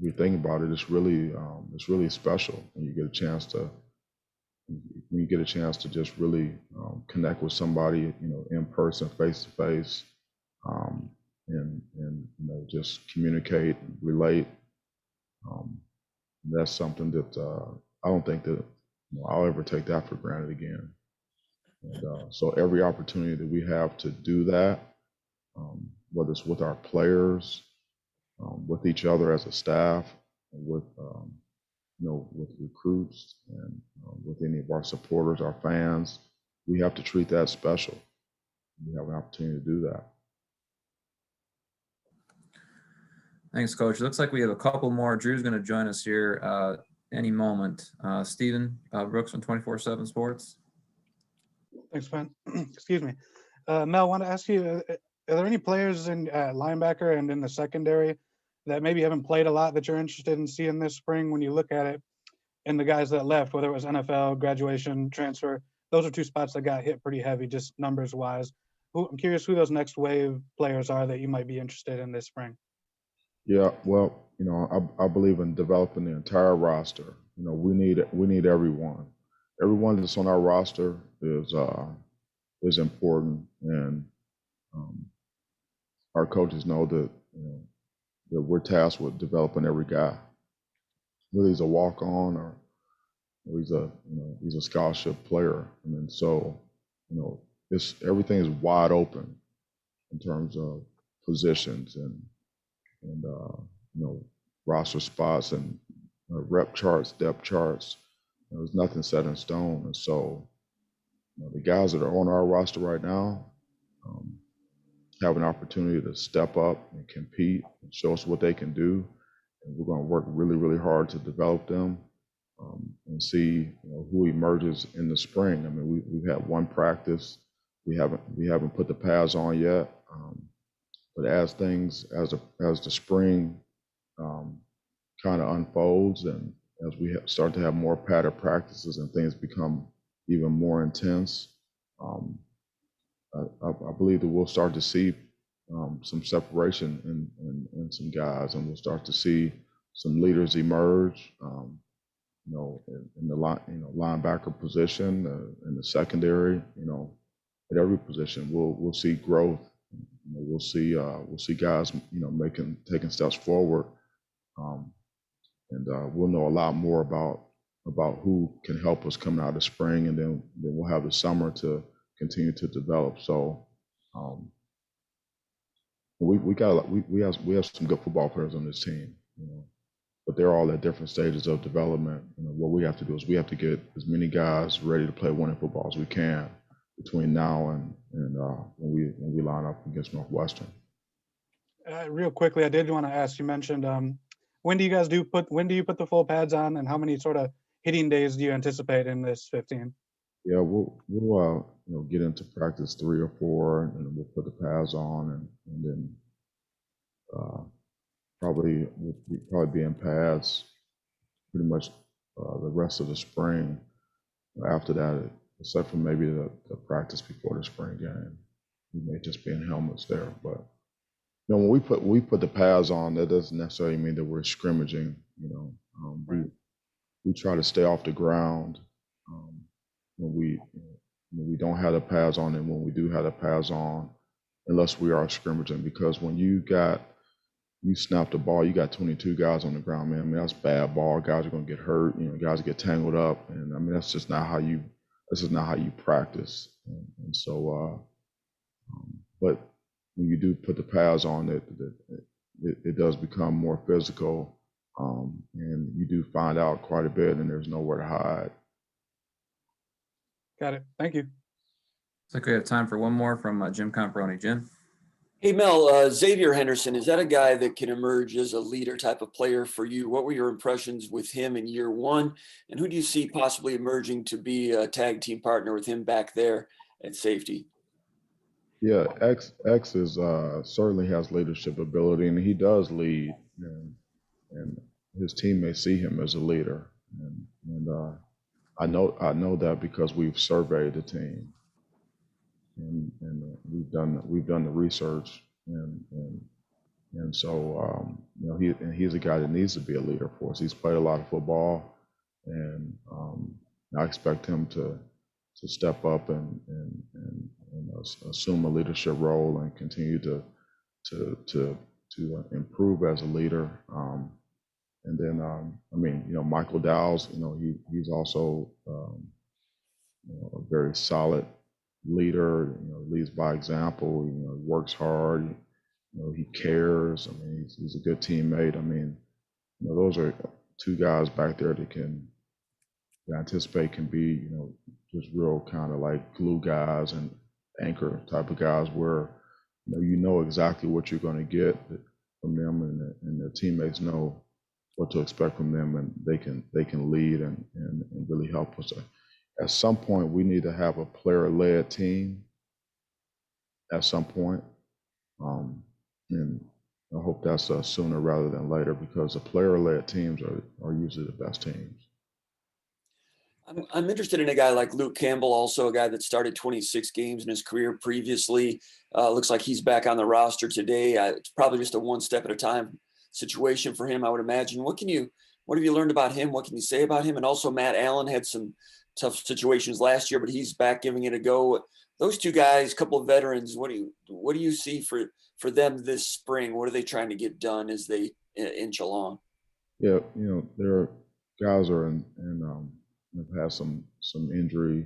we think about it, it's really special when you get a chance to just really connect with somebody, in person, face to face, and just communicate, relate. That's something that I don't think that I'll ever take that for granted again. And so every opportunity that we have to do that, whether it's with our players, with each other as a staff, with with recruits, and with any of our supporters, our fans, we have to treat that special. We have an opportunity to do that. Thanks, Coach. Looks like we have a couple more. Drew's going to join us here any moment. Stephen Brooks from 24/7 Sports. Thanks, Ben. Excuse me. Mel, I want to ask you, are there any players in linebacker and in the secondary that maybe haven't played a lot that you're interested in seeing this spring when you look at it? And the guys that left, whether it was NFL, graduation, transfer, those are two spots that got hit pretty heavy, just numbers wise. I'm curious who those next wave players are that you might be interested in this spring. Yeah, well, I believe in developing the entire roster. We need everyone. Everyone that's on our roster is important, and our coaches know that that we're tasked with developing every guy, whether he's a walk-on or he's a scholarship player. And so everything is wide open in terms of positions and roster spots and rep charts, depth charts. There's nothing set in stone. And so the guys that are on our roster right now have an opportunity to step up and compete and show us what they can do. And we're going to work really, really hard to develop them and see who emerges in the spring. I mean, we've had one practice. We haven't put the pads on yet. But as the spring kind of unfolds, and as we start to have more padded practices and things become even more intense, I believe that we'll start to see some separation in some guys, and we'll start to see some leaders emerge. In the linebacker position, in the secondary, at every position, we'll see growth. We'll see guys, taking steps forward, and we'll know a lot more about who can help us coming out of spring, and then we'll have the summer to continue to develop. So we have some good football players on this team, but they're all at different stages of development. What we have to do is we have to get as many guys ready to play winning football as we can between now and when we line up against Northwestern. Real quickly, I did want to ask. You mentioned when do you put the full pads on, and how many sort of hitting days do you anticipate in this 15? Yeah, we'll get into practice 3 or 4, and we'll put the pads on, and then we'll probably be in pads pretty much the rest of the spring. After that, except for maybe the practice before the spring game, we may just be in helmets there. But when we put the pads on, that doesn't necessarily mean that we're scrimmaging. We try to stay off the ground when we don't have the pads on, and when we do have the pads on, unless we are scrimmaging, because when you snap the ball, you got 22 guys on the ground, man. I mean, that's bad ball. Guys are going to get hurt. You know, guys get tangled up, and I mean, that's just not how you. This is not how you practice. And so, but when you do put the pads on, it does become more physical, and you do find out quite a bit, and there's nowhere to hide. Got it. Thank you. Looks like we have time for one more from Jim Comparoni. Jim? Hey, Mel, Xavier Henderson, is that a guy that can emerge as a leader type of player for you? What were your impressions with him in year one? And who do you see possibly emerging to be a tag team partner with him back there at safety? Yeah, X is certainly has leadership ability, and he does lead, and his teammates see him as a leader, and I know that because we've surveyed the team, and we've done the research, and so you know, he's a guy that needs to be a leader for us. He's played a lot of football, and I expect him to step up and assume a leadership role and continue to improve as a leader. And then I mean, you know, Michael Dowles, you know, he's also you know, a very solid leader. You know, leads by example. You know, works hard. You know, he cares. I mean, he's a good teammate. I mean, you know, those are two guys back there that I anticipate can be, you know, just real kind of like glue guys and anchor type of guys where, you know exactly what you're going to get from them, and their teammates know what to expect from them, and they can lead and really help us. At some point, we need to have a player-led team. At some point, and I hope that's sooner rather than later, because the player-led teams are usually the best teams. I'm interested in a guy like Luke Campbell, also a guy that started 26 games in his career previously. Looks like he's back on the roster today. It's probably just a one step at a time situation for him, I would imagine. What have you learned about him? What can you say about him? And also Matt Allen had some tough situations last year, but he's back giving it a go. Those two guys, a couple of veterans, what do you see for them this spring? What are they trying to get done as they inch along? Yeah, you know, their guys are have had some injury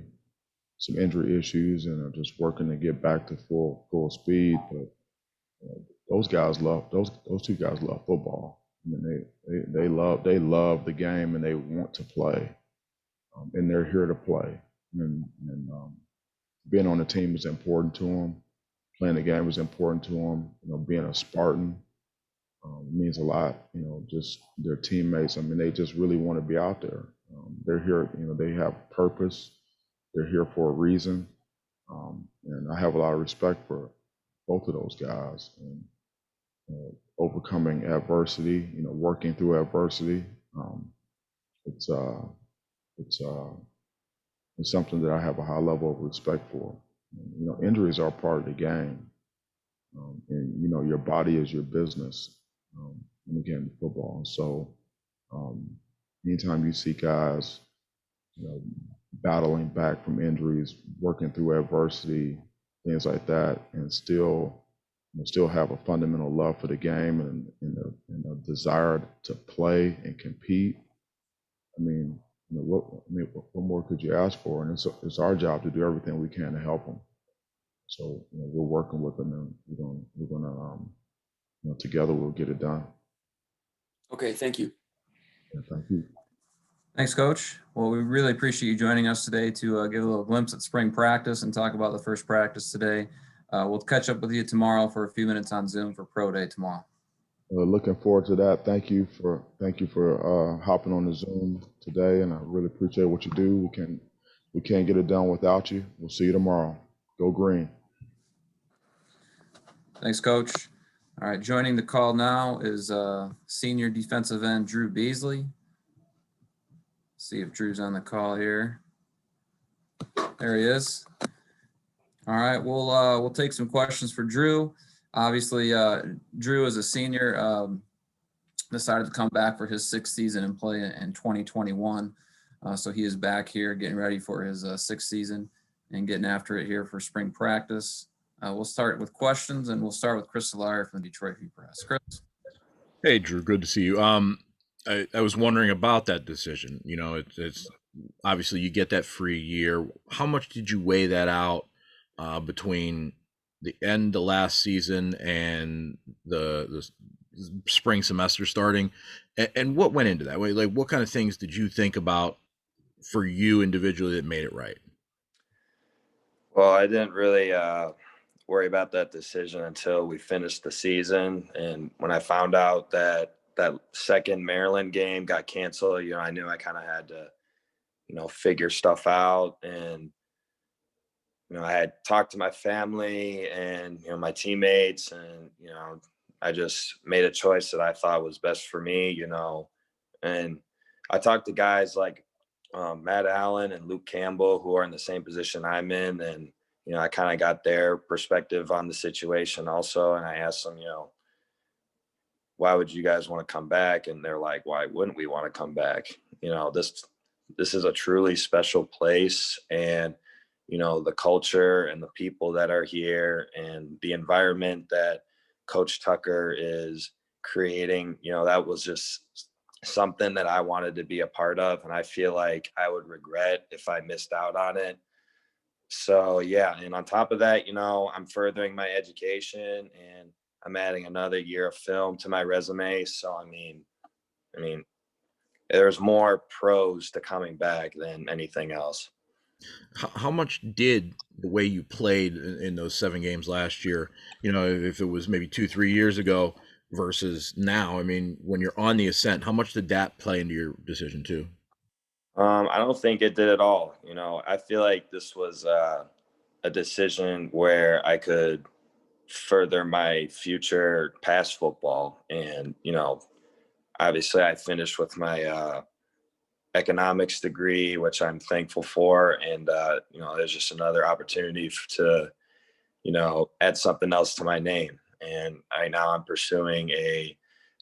issues and are just working to get back to full speed. But those two guys love football. I mean, they love the game, and they want to play, and they're here to play. And being on the team is important to them. Playing the game is important to them. You know, being a Spartan means a lot. You know, just their teammates. I mean, they just really want to be out there. They're here. You know, they have purpose. They're here for a reason, and I have a lot of respect for both of those guys. And overcoming adversity, you know, working through adversity. It's something that I have a high level of respect for. You know, injuries are part of the game, and you know, your body is your business in the game of football. And so, anytime you see guys, you know, battling back from injuries, working through adversity, things like that, and still have a fundamental love for the game and a desire to play and compete. I mean, you know, what more could you ask for? And it's our job to do everything we can to help them. So, you know, we're working with them, and we're gonna you know, together we'll get it done. Okay, thank you. Yeah, thank you. Thanks, Coach. Well, we really appreciate you joining us today to give a little glimpse at spring practice and talk about the first practice today. We'll catch up with you tomorrow for a few minutes on Zoom for Pro Day tomorrow. Looking forward to that. Thank you for hopping on the Zoom today, and I really appreciate what you do. We can't get it done without you. We'll see you tomorrow. Go Green. Thanks, Coach. All right, joining the call now is senior defensive end Drew Beasley. See if Drew's on the call here. There he is. All right, we'll take some questions for Drew. Obviously, Drew is a senior, decided to come back for his sixth season and play in 2021. So he is back here getting ready for his sixth season and getting after it here for spring practice. We'll start with questions, and we'll start with Chris Solari from the Detroit Free Press. Chris. Hey, Drew, good to see you. I was wondering about that decision. You know, it's obviously you get that free year. How much did you weigh that out between the end of last season and the spring semester starting, and what went into that? Like, what kind of things did you think about for you individually that made it right? Well, I didn't really worry about that decision until we finished the season. And when I found out that that second Maryland game got canceled, you know, I knew I kind of had to, you know, figure stuff out. And, you know, I had talked to my family and, you know, my teammates, and, you know, I just made a choice that I thought was best for me, you know. And I talked to guys like Matt Allen and Luke Campbell, who are in the same position I'm in. And, you know, I kind of got their perspective on the situation also. And I asked them, you know, why would you guys want to come back? And they're like, why wouldn't we want to come back? You know, this is a truly special place. And, you know, the culture and the people that are here and the environment that Coach Tucker is creating, you know, that was just something that I wanted to be a part of. And I feel like I would regret if I missed out on it. So, yeah. And on top of that, you know, I'm furthering my education and I'm adding another year of film to my resume. So, I mean, there's more pros to coming back than anything else. How much did the way you played in those 7 games last year, you know, if it was maybe 2-3 years ago versus now, I mean, when you're on the ascent, how much did that play into your decision too? I don't think it did at all. You know, I feel like this was a decision where I could further my future past football. And, you know, obviously I finished with my economics degree, which I'm thankful for. And, you know, there's just another opportunity to, you know, add something else to my name. And I'm pursuing a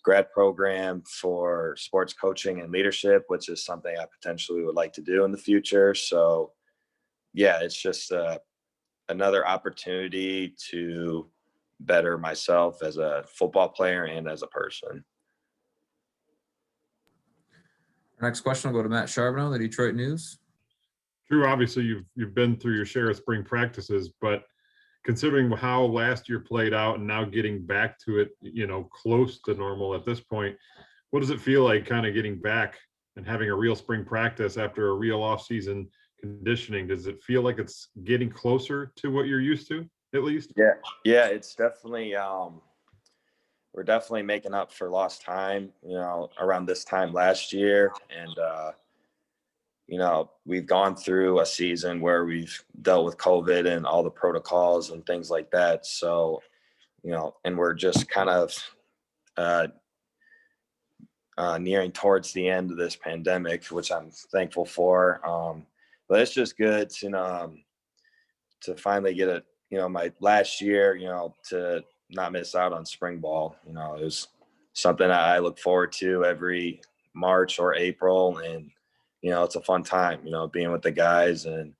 grad program for sports coaching and leadership, which is something I potentially would like to do in the future. So, yeah, it's just another opportunity to better myself as a football player and as a person. Our next question will go to Matt Charbonneau, the Detroit News. Drew, obviously you've been through your share of spring practices, but considering how last year played out and now getting back to it, you know, close to normal at this point, what does it feel like kind of getting back and having a real spring practice after a real off-season conditioning? Does it feel like it's getting closer to what you're used to, at least? Yeah, it's definitely we're definitely making up for lost time, you know, around this time last year. And you know, we've gone through a season where we've dealt with COVID and all the protocols and things like that. So, you know, and we're just kind of nearing towards the end of this pandemic, which I'm thankful for. But it's just good to finally get it, you know, my last year, you know, to not miss out on spring ball. You know, it was something I look forward to every March or April. And, you know, it's a fun time, you know, being with the guys and,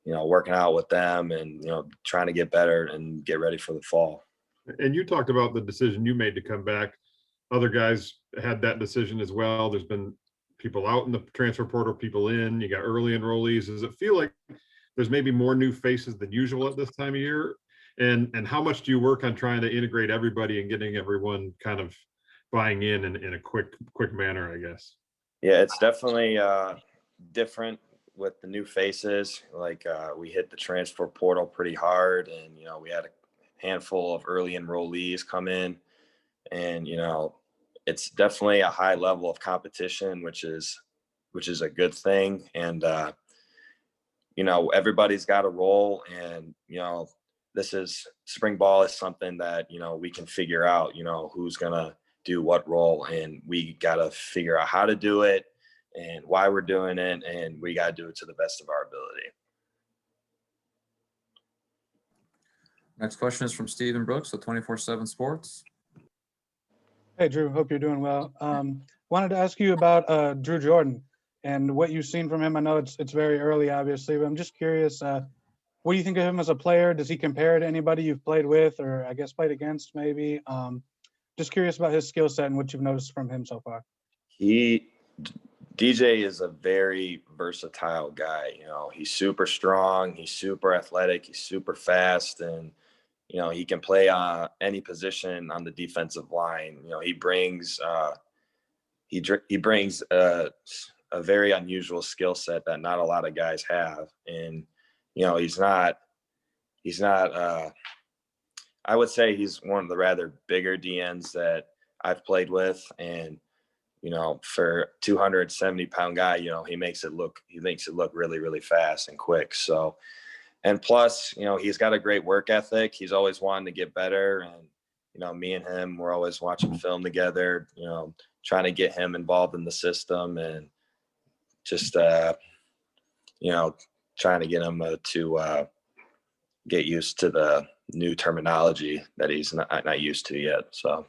you know, working out with them and, you know, trying to get better and get ready for the fall. And you talked about the decision you made to come back. Other guys had that decision as well. There's been people out in the transfer portal, people in, you got early enrollees. Does it feel like there's maybe more new faces than usual at this time of year? And how much do you work on trying to integrate everybody and getting everyone kind of buying in a quick manner, I guess? Yeah, it's definitely different with the new faces. Like we hit the transfer portal pretty hard, and, you know, we had a handful of early enrollees come in, and, you know, it's definitely a high level of competition, which is a good thing. And, you know, everybody's got a role, and, you know, spring ball is something that, you know, we can figure out, you know, who's going to do what role, and we got to figure out how to do it and why we're doing it. And we got to do it to the best of our ability. Next question is from Stephen Brooks with 24/7 Sports. Hey, Drew, hope you're doing well. Wanted to ask you about Drew Jordan and what you've seen from him. I know it's very early, obviously, but I'm just curious, what do you think of him as a player? Does he compare to anybody you've played with, or I guess played against maybe? Just curious about his skill set and what you've noticed from him so far. DJ is a very versatile guy. You know, he's super strong, he's super athletic, he's super fast, and you know, he can play any position on the defensive line. You know, he brings a very unusual skill set that not a lot of guys have. And you know, he's not I would say he's one of the rather bigger DNs that I've played with. And you know, for 270-pound guy, you know, he makes it look really, really fast and quick. So, and plus, you know, he's got a great work ethic. He's always wanting to get better. And, you know, me and him, we're always watching film together, you know, trying to get him involved in the system and just, you know, trying to get him to get used to the new terminology that he's not used to yet. So.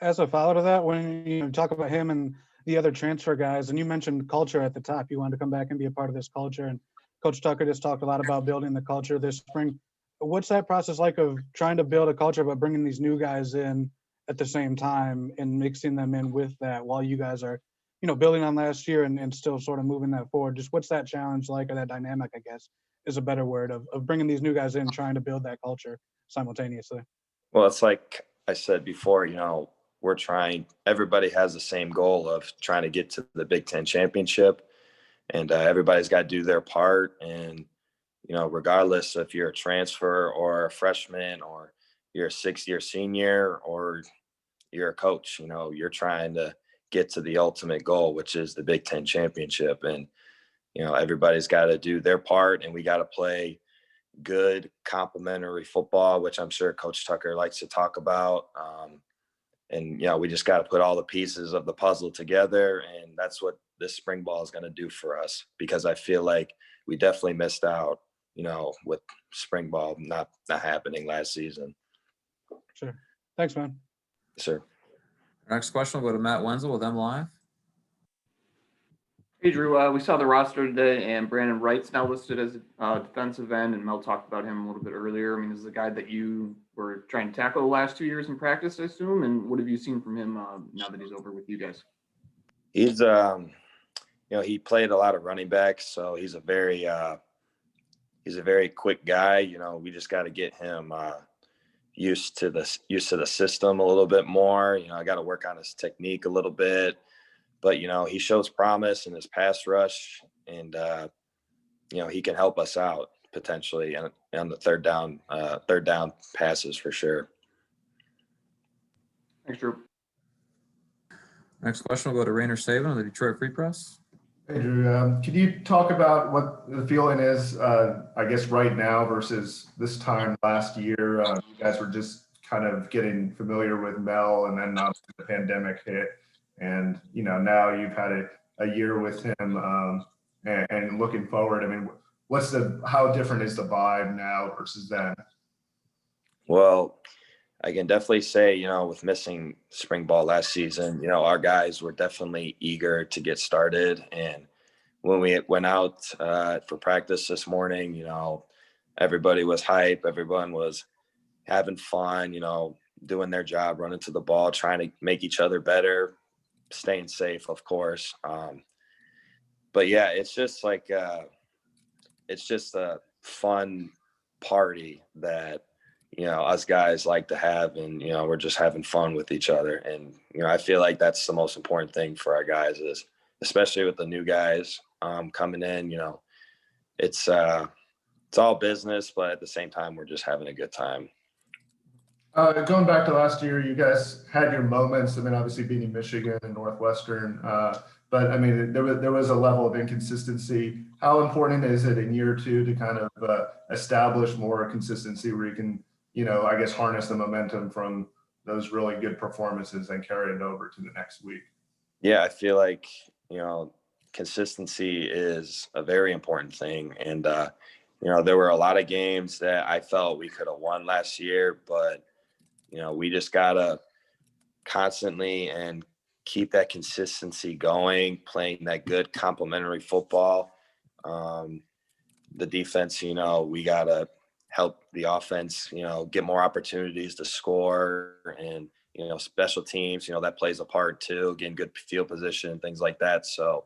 As a follow to that, when you talk about him and the other transfer guys, and you mentioned culture at the top, you wanted to come back and be a part of this culture. And Coach Tucker just talked a lot about building the culture this spring. What's that process like of trying to build a culture, but bringing these new guys in at the same time and mixing them in with that while you guys are, you know, building on last year and still sort of moving that forward? Just what's that challenge like, or that dynamic, I guess, is a better word, of bringing these new guys in, trying to build that culture simultaneously? Well, it's like I said before, you know, everybody has the same goal of trying to get to the Big Ten championship, and everybody's got to do their part. And, you know, regardless if you're a transfer or a freshman or you're a 6-year senior or you're a coach, you know, you're trying to get to the ultimate goal, which is the Big Ten championship. And, you know, everybody's got to do their part, and we got to play good complementary football, which I'm sure Coach Tucker likes to talk about. And, you know, we just got to put all the pieces of the puzzle together. And that's what this spring ball is going to do for us, because I feel like we definitely missed out, you know, with spring ball not happening last season. Sure. Thanks, man. Yes, sir. Next question will go to Matt Wenzel with M Live. Hey, Drew, we saw the roster today, and Brandon Wright's now listed as a defensive end, and Mel talked about him a little bit earlier. I mean, this is a guy that you were trying to tackle the last 2 years in practice, I assume, and what have you seen from him now that he's over with you guys? He's, you know, he played a lot of running backs, so he's a very quick guy. You know, we just got to get him used to the system a little bit more. You know, I got to work on his technique a little bit. But, you know, he shows promise in his pass rush, and, you know, he can help us out potentially on the third down passes for sure. Thanks, Drew. Next question will go to Rainer Saban of the Detroit Free Press. Hey, Drew, can you talk about what the feeling is, I guess, right now versus this time last year? You guys were just kind of getting familiar with Mel, and then the pandemic hit. And, you know, now you've had a year with him, and looking forward, I mean, how different is the vibe now versus then? Well, I can definitely say, you know, with missing spring ball last season, you know, our guys were definitely eager to get started. And when we went out for practice this morning, you know, everybody was hype. Everyone was having fun, you know, doing their job, running to the ball, trying to make each other better, staying safe, of course. But yeah, it's just like, it's just a fun party that, you know, us guys like to have, and, you know, we're just having fun with each other. And, you know, I feel like that's the most important thing for our guys, is especially with the new guys coming in, you know, it's all business, but at the same time, we're just having a good time. Going back to last year, you guys had your moments. I mean, obviously beating Michigan and Northwestern, but I mean, there was a level of inconsistency. How important is it in year two to kind of establish more consistency where you can, you know, I guess, harness the momentum from those really good performances and carry it over to the next week? Yeah, I feel like, you know, consistency is a very important thing. And, you know, there were a lot of games that I felt we could have won last year, but, you know, we just got to constantly and keep that consistency going, playing that good complementary football. the defense, we got to help the offense, get more opportunities to score, and, special teams, that plays a part too, getting good field position and things like that. So,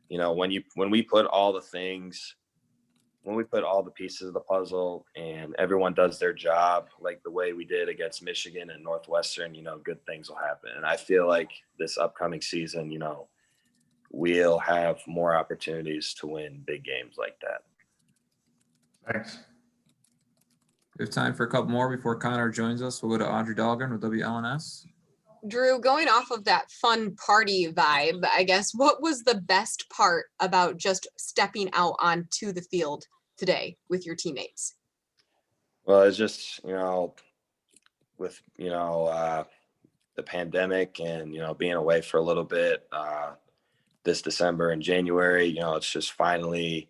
when we put all the pieces of the puzzle and everyone does their job, like the way we did against Michigan and Northwestern, good things will happen. And I feel like this upcoming season, we'll have more opportunities to win big games like that. Thanks. We have time for a couple more before Connor joins us. We'll go to Audrey Dahlgren with WLNS. Drew, going off of that fun party vibe, I guess, what was the best part about just stepping out onto the field today with your teammates? Well, it's just, with, the pandemic and, being away for a little bit this December and January, it's just finally,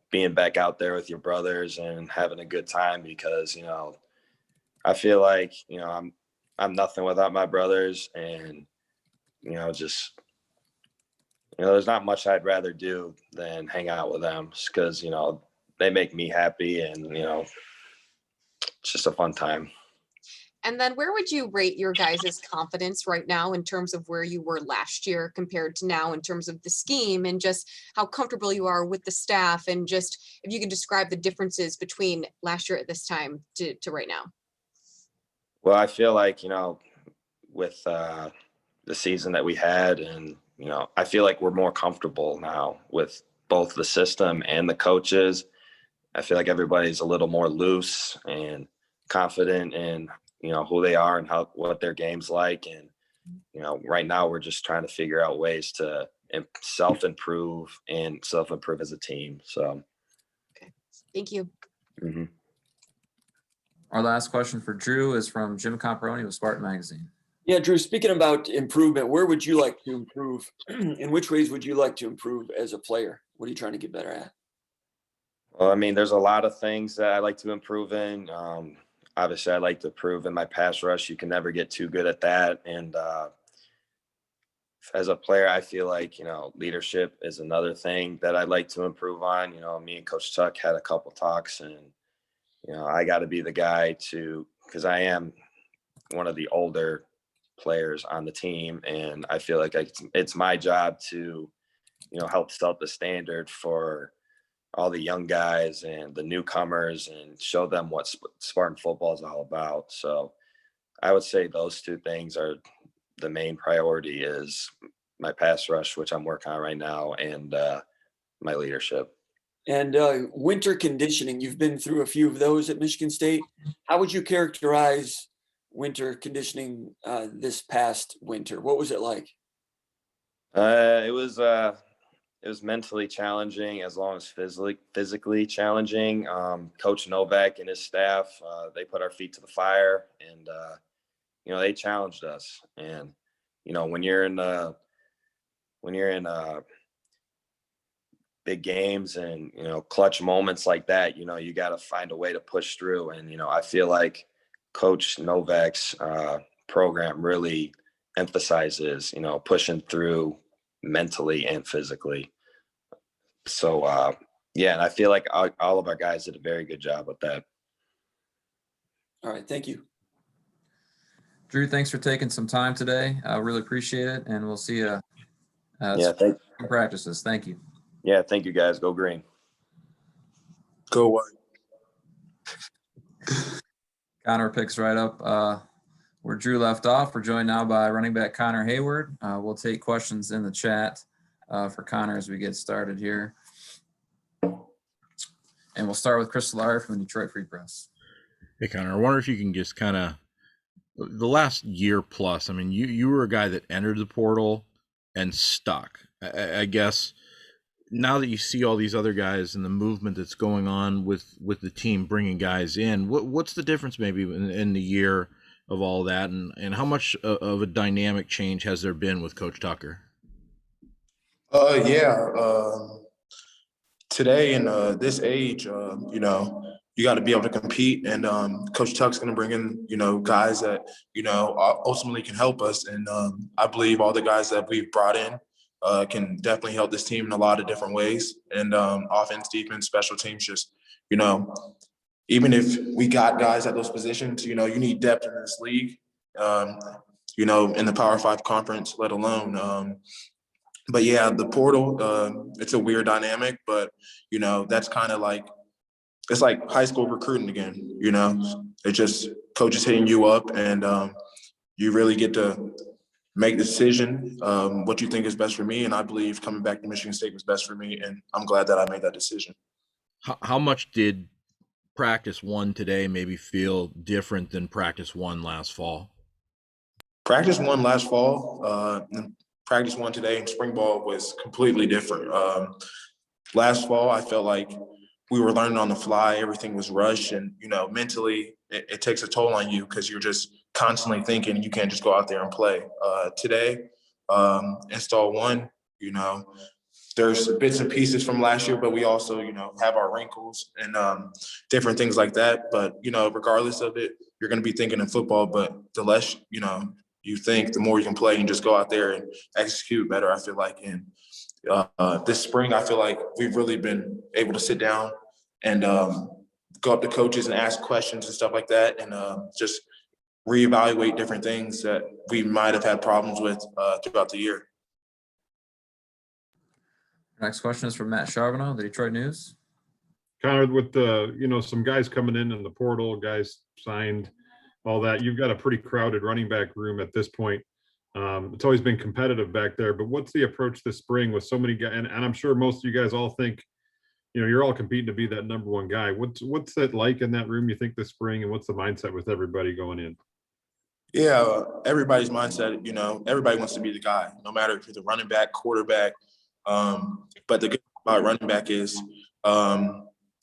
being back out there with your brothers and having a good time, because, I feel like, I'm nothing without my brothers, and, just, there's not much I'd rather do than hang out with them, because, they make me happy, and, it's just a fun time. And then where would you rate your guys' confidence right now in terms of where you were last year compared to now, in terms of the scheme and just how comfortable you are with the staff, and just if you could describe the differences between last year at this time to right now? Well, I feel like, with the season that we had, and, I feel like we're more comfortable now with both the system and the coaches. I feel like everybody's a little more loose and confident in, who they are and what their game's like. And, right now we're just trying to figure out ways to self-improve as a team. So. Okay. Thank you. Mm-hmm. Our last question for Drew is from Jim Comparoni with Spartan Magazine. Yeah, Drew, speaking about improvement, where would you like to improve? In which ways would you like to improve as a player? What are you trying to get better at? Well, I mean, there's a lot of things that I like to improve in. Obviously, I like to improve in my pass rush. You can never get too good at that. And as a player, I feel like, leadership is another thing that I'd like to improve on. Me and Coach Tuck had a couple talks, and, I got to be the guy because I am one of the older players on the team. And I feel like it's my job to, help set the standard for all the young guys and the newcomers, and show them what Spartan football is all about. So I would say those two things are the main priority: is my pass rush, which I'm working on right now, and my leadership. And winter conditioning, you've been through a few of those at Michigan State. How would you characterize winter conditioning this past winter? What was it like? It was mentally challenging, as long as physically challenging. Coach Novak and his staff, they put our feet to the fire, and they challenged us. And when you're in big games and clutch moments like that, you got to find a way to push through. And I feel like Coach Novak's program really emphasizes pushing through mentally and physically. So and I feel like all of our guys did a very good job with that. All right, thank you, Drew. Thanks for taking some time today. I really appreciate it, and we'll see you in practices. Thank you. Yeah, thank you, guys. Go green. Go White. Connor picks right up where Drew left off. We're joined now by running back Connor Hayward. We'll take questions in the chat for Connor as we get started here. And we'll start with Chris Solari from the Detroit Free Press. Hey, Connor, I wonder if you can just kind of, the last year plus, I mean, you were a guy that entered the portal and stuck. I guess now that you see all these other guys and the movement that's going on with the team bringing guys in, what's the difference maybe in the year of all that, and how much of a dynamic change has there been with Coach Tucker? Today in this age, you got to be able to compete, and Coach Tuck's going to bring in, guys that, ultimately can help us. And I believe all the guys that we've brought in, can definitely help this team in a lot of different ways. And offense, defense, special teams, just, you know, even if we got guys at those positions, you know, you need depth in this league, you know, in the Power 5 conference, let alone. But yeah, the portal, it's a weird dynamic, but, you know, that's kind of like, it's like high school recruiting again, you know, it's just coaches hitting you up and you really get to make the decision, what you think is best for me. And I believe coming back to Michigan State was best for me. And I'm glad that I made that decision. How much did practice one today maybe feel different than practice one last fall? Practice one last fall, and practice one today in spring ball was completely different. Last fall, I felt like we were learning on the fly. Everything was rushed, and you know, mentally, it takes a toll on you because you're just constantly thinking. You can't just go out there and play. Today, install one. You know, there's bits and pieces from last year, but we also, you know, have our wrinkles and different things like that. But you know, regardless of it, you're going to be thinking in football. But the less, you know, you think, the more you can play and just go out there and execute better, I feel like. And this spring, I feel like we've really been able to sit down and go up to coaches and ask questions and stuff like that, and just reevaluate different things that we might have had problems with throughout the year. Next question is from Matt Straubeno, the Detroit News. Connor, with the, you know, some guys coming in the portal, guys signed, all that, you've got a pretty crowded running back room at this point. It's always been competitive back there, but what's the approach this spring with so many guys? And I'm sure most of you guys all think, you know, you're all competing to be that number one guy. What's that like in that room, you think, this spring, and what's the mindset with everybody going in? Yeah, everybody's mindset, you know, everybody wants to be the guy, no matter if you're the running back, quarterback. But the good thing about running back is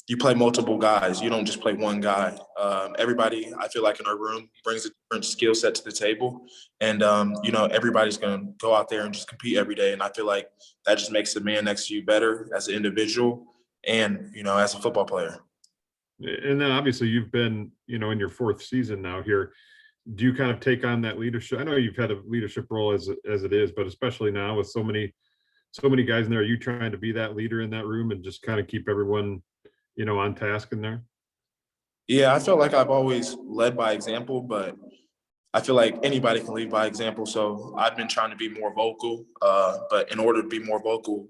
you play multiple guys. You don't just play one guy. Everybody, I feel like in our room, brings a different skill set to the table. And, you know, everybody's going to go out there and just compete every day. And I feel like that just makes the man next to you better as an individual and, you know, as a football player. And then obviously you've been, you know, in your fourth season now here. Do you kind of take on that leadership? I know you've had a leadership role as it is, but especially now with so many guys in there, are you trying to be that leader in that room and just kind of keep everyone, you know, on task in there? Yeah, I felt like I've always led by example, but I feel like anybody can lead by example. So I've been trying to be more vocal. But in order to be more vocal,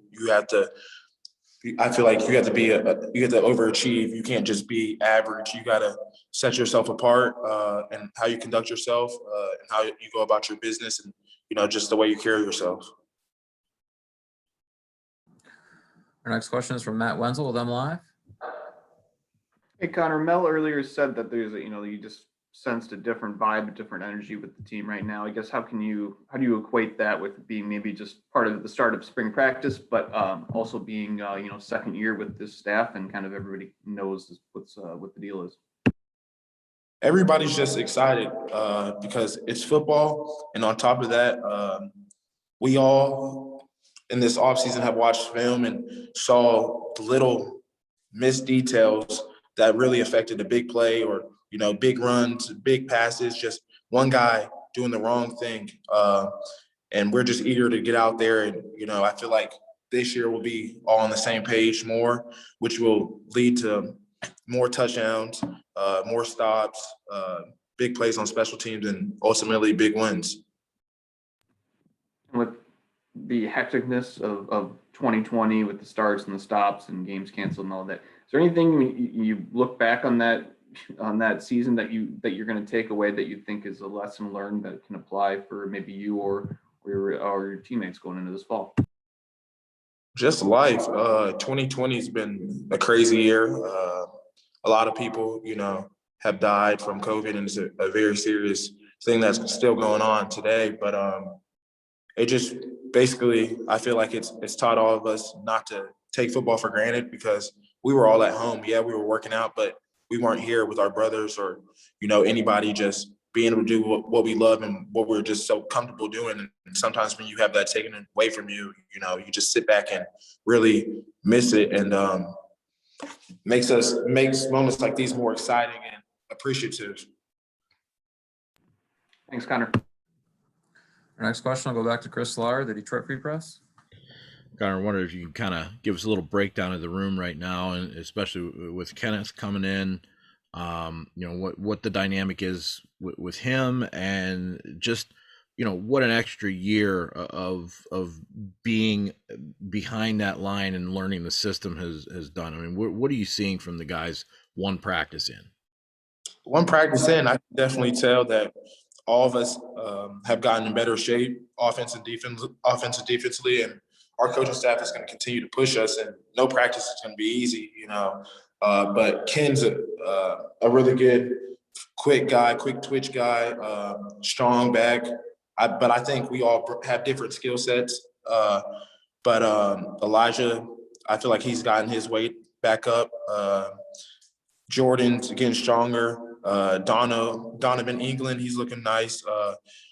I feel like you have to overachieve. You can't just be average. You got to set yourself apart and how you conduct yourself and how you go about your business and, you know, just the way you carry yourself. Our next question is from Matt Wenzel with MLive. Hey, Connor, Mel earlier said that there's you know, you just sensed a different vibe, a different energy with the team right now. I guess how do you equate that with being maybe just part of the start of spring practice, but also being you know, second year with this staff and kind of everybody knows what the deal is? Everybody's just excited because it's football, and on top of that, we all in this offseason have watched film and saw the little missed details that really affected the big play or, you know, big runs, big passes, just one guy doing the wrong thing. And we're just eager to get out there. And, you know, I feel like this year we'll be all on the same page more, which will lead to more touchdowns, more stops, big plays on special teams, and ultimately big wins. With the hecticness of 2020 with the starts and the stops and games canceled and all that, is there anything you look back on that season that you're going to take away that you think is a lesson learned that can apply for maybe you or your teammates going into this fall? Just life. 2020 has been a crazy year. A lot of people, you know, have died from COVID, and it's a very serious thing that's still going on today. But it just basically, I feel like it's taught all of us not to take football for granted because we were all at home. Yeah, we were working out, but we weren't here with our brothers or, you know, anybody, just being able to do what we love and what we're just so comfortable doing. And sometimes when you have that taken away from you, you know, you just sit back and really miss it. And makes moments like these more exciting and appreciative. Thanks, Connor. Our next question will go back to Chris Lard, the Detroit Free Press. Connor, I wonder if you can kind of give us a little breakdown of the room right now, and especially with Kenneth coming in, what the dynamic is with him, and just, what an extra year of being behind that line and learning the system has done. I mean, what are you seeing from the guys one practice in? One practice in, I can definitely tell that all of us have gotten in better shape, offensive, defensively, and our coaching staff is going to continue to push us. And no practice is going to be easy, But Ken's a really good, quick twitch guy, strong back. But I think we all have different skill sets. But Elijah, I feel like he's gotten his weight back up. Jordan's getting stronger. Donovan England, he's looking nice.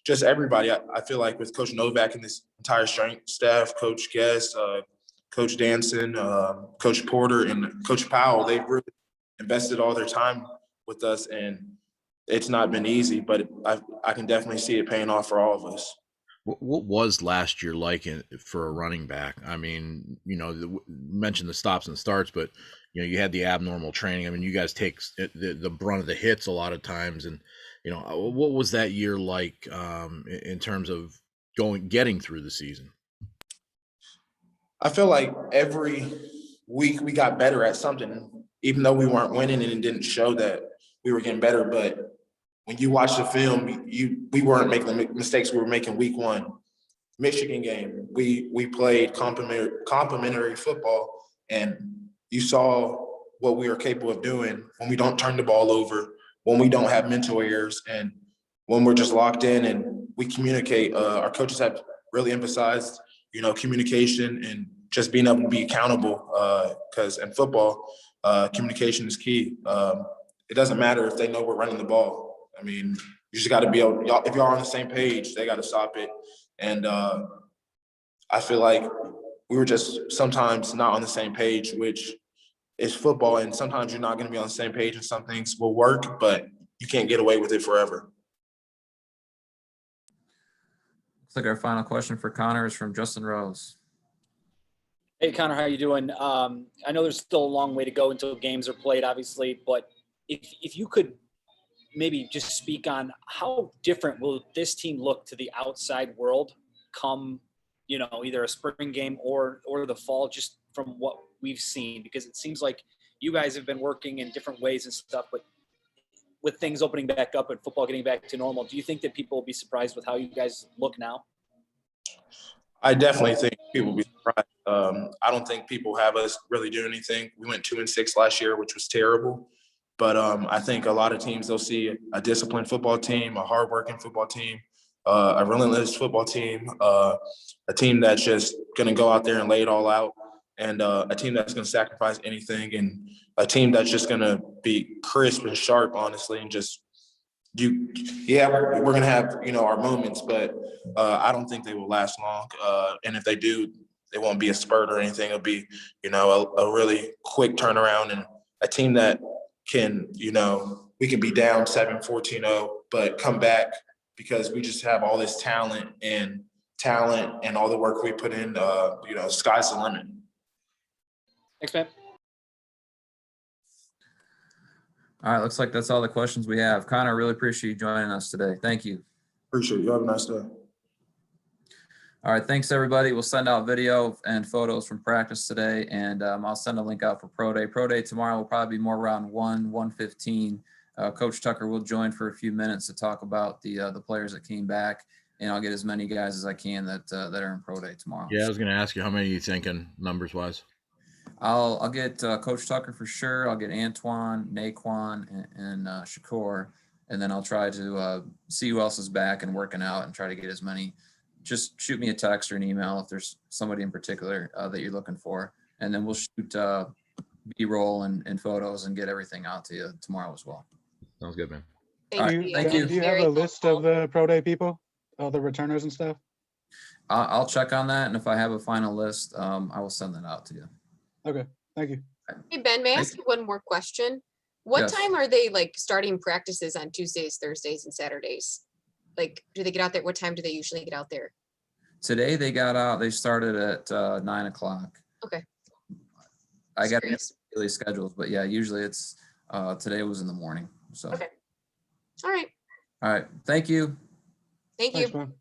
Just everybody, I feel like with Coach Novak and this entire strength staff, Coach Guest, Coach Danson, Coach Porter, and Coach Powell, they've really invested all their time with us, and it's not been easy, but I can definitely see it paying off for all of us. What was last year like for a running back? I mean, mentioned the stops and starts, but you had the abnormal training. I mean, you guys take the brunt of the hits a lot of times, and what was that year like in terms of getting through the season? I feel like every week we got better at something, even though we weren't winning and it didn't show that we were getting better. But when you watch the film, we weren't making the mistakes we were making week one. Michigan game, we played complementary football, and you saw what we are capable of doing when we don't turn the ball over, when we don't have mental errors, and when we're just locked in and we communicate. Our coaches have really emphasized, communication and just being able to be accountable, because in football, communication is key. It doesn't matter if they know we're running the ball. I mean, you just got to be able, if y'all on the same page, they got to stop it. And I feel like we were just sometimes not on the same page, which is football. And sometimes you're not going to be on the same page and some things will work, but you can't get away with it forever. Looks like our final question for Connor is from Justin Rose. Hey, Connor, how you doing? I know there's still a long way to go until games are played, obviously, but if you could maybe just speak on how different will this team look to the outside world come, either a spring game or the fall, just from what we've seen, because it seems like you guys have been working in different ways and stuff, but with things opening back up and football getting back to normal, do you think that people will be surprised with how you guys look now? I definitely think people will be surprised. I don't think people have us really do anything. We went 2-6 last year, which was terrible. But I think a lot of teams, they'll see a disciplined football team, a hardworking football team, a relentless football team, a team that's just going to go out there and lay it all out, and a team that's going to sacrifice anything, and a team that's just going to be crisp and sharp, honestly, and just we're going to have, our moments, but I don't think they will last long. And if they do, it won't be a spurt or anything. It'll be, a really quick turnaround, and a team that can, we can be down 7-14-0, but come back because we just have all this talent and all the work we put in, sky's the limit. Thanks, man. All right, looks like that's all the questions we have. Connor, really appreciate you joining us today. Thank you. Appreciate you. Have a nice day. All right, thanks everybody. We'll send out video and photos from practice today, and I'll send a link out for Pro Day. Pro Day tomorrow will probably be more around 1:15. Coach Tucker will join for a few minutes to talk about the players that came back, and I'll get as many guys as I can that are in Pro Day tomorrow. Yeah, I was going to ask you, how many are you thinking numbers wise? I'll get Coach Tucker for sure. I'll get Antoine, Naquan, and Shakur, and then I'll try to see who else is back and working out and try to get as many. Just shoot me a text or an email if there's somebody in particular that you're looking for, and then we'll shoot B-roll and photos and get everything out to you tomorrow as well. Sounds good, man. Thank you. Do you have a list of the Pro Day people, all the returners and stuff? I'll check on that, and if I have a final list, I will send that out to you. Okay, thank you. Hey, Ben, may I ask you one more question? What Yes. time are they starting practices on Tuesdays, Thursdays, and Saturdays? Do they get out there? What time do they usually get out there? Today they got out, they started at 9 o'clock. Okay. I got Curious. daily schedules, but yeah, usually it's, today was in the morning. So, Okay. All right. all right. Thank you. Thank you. Thanks, man.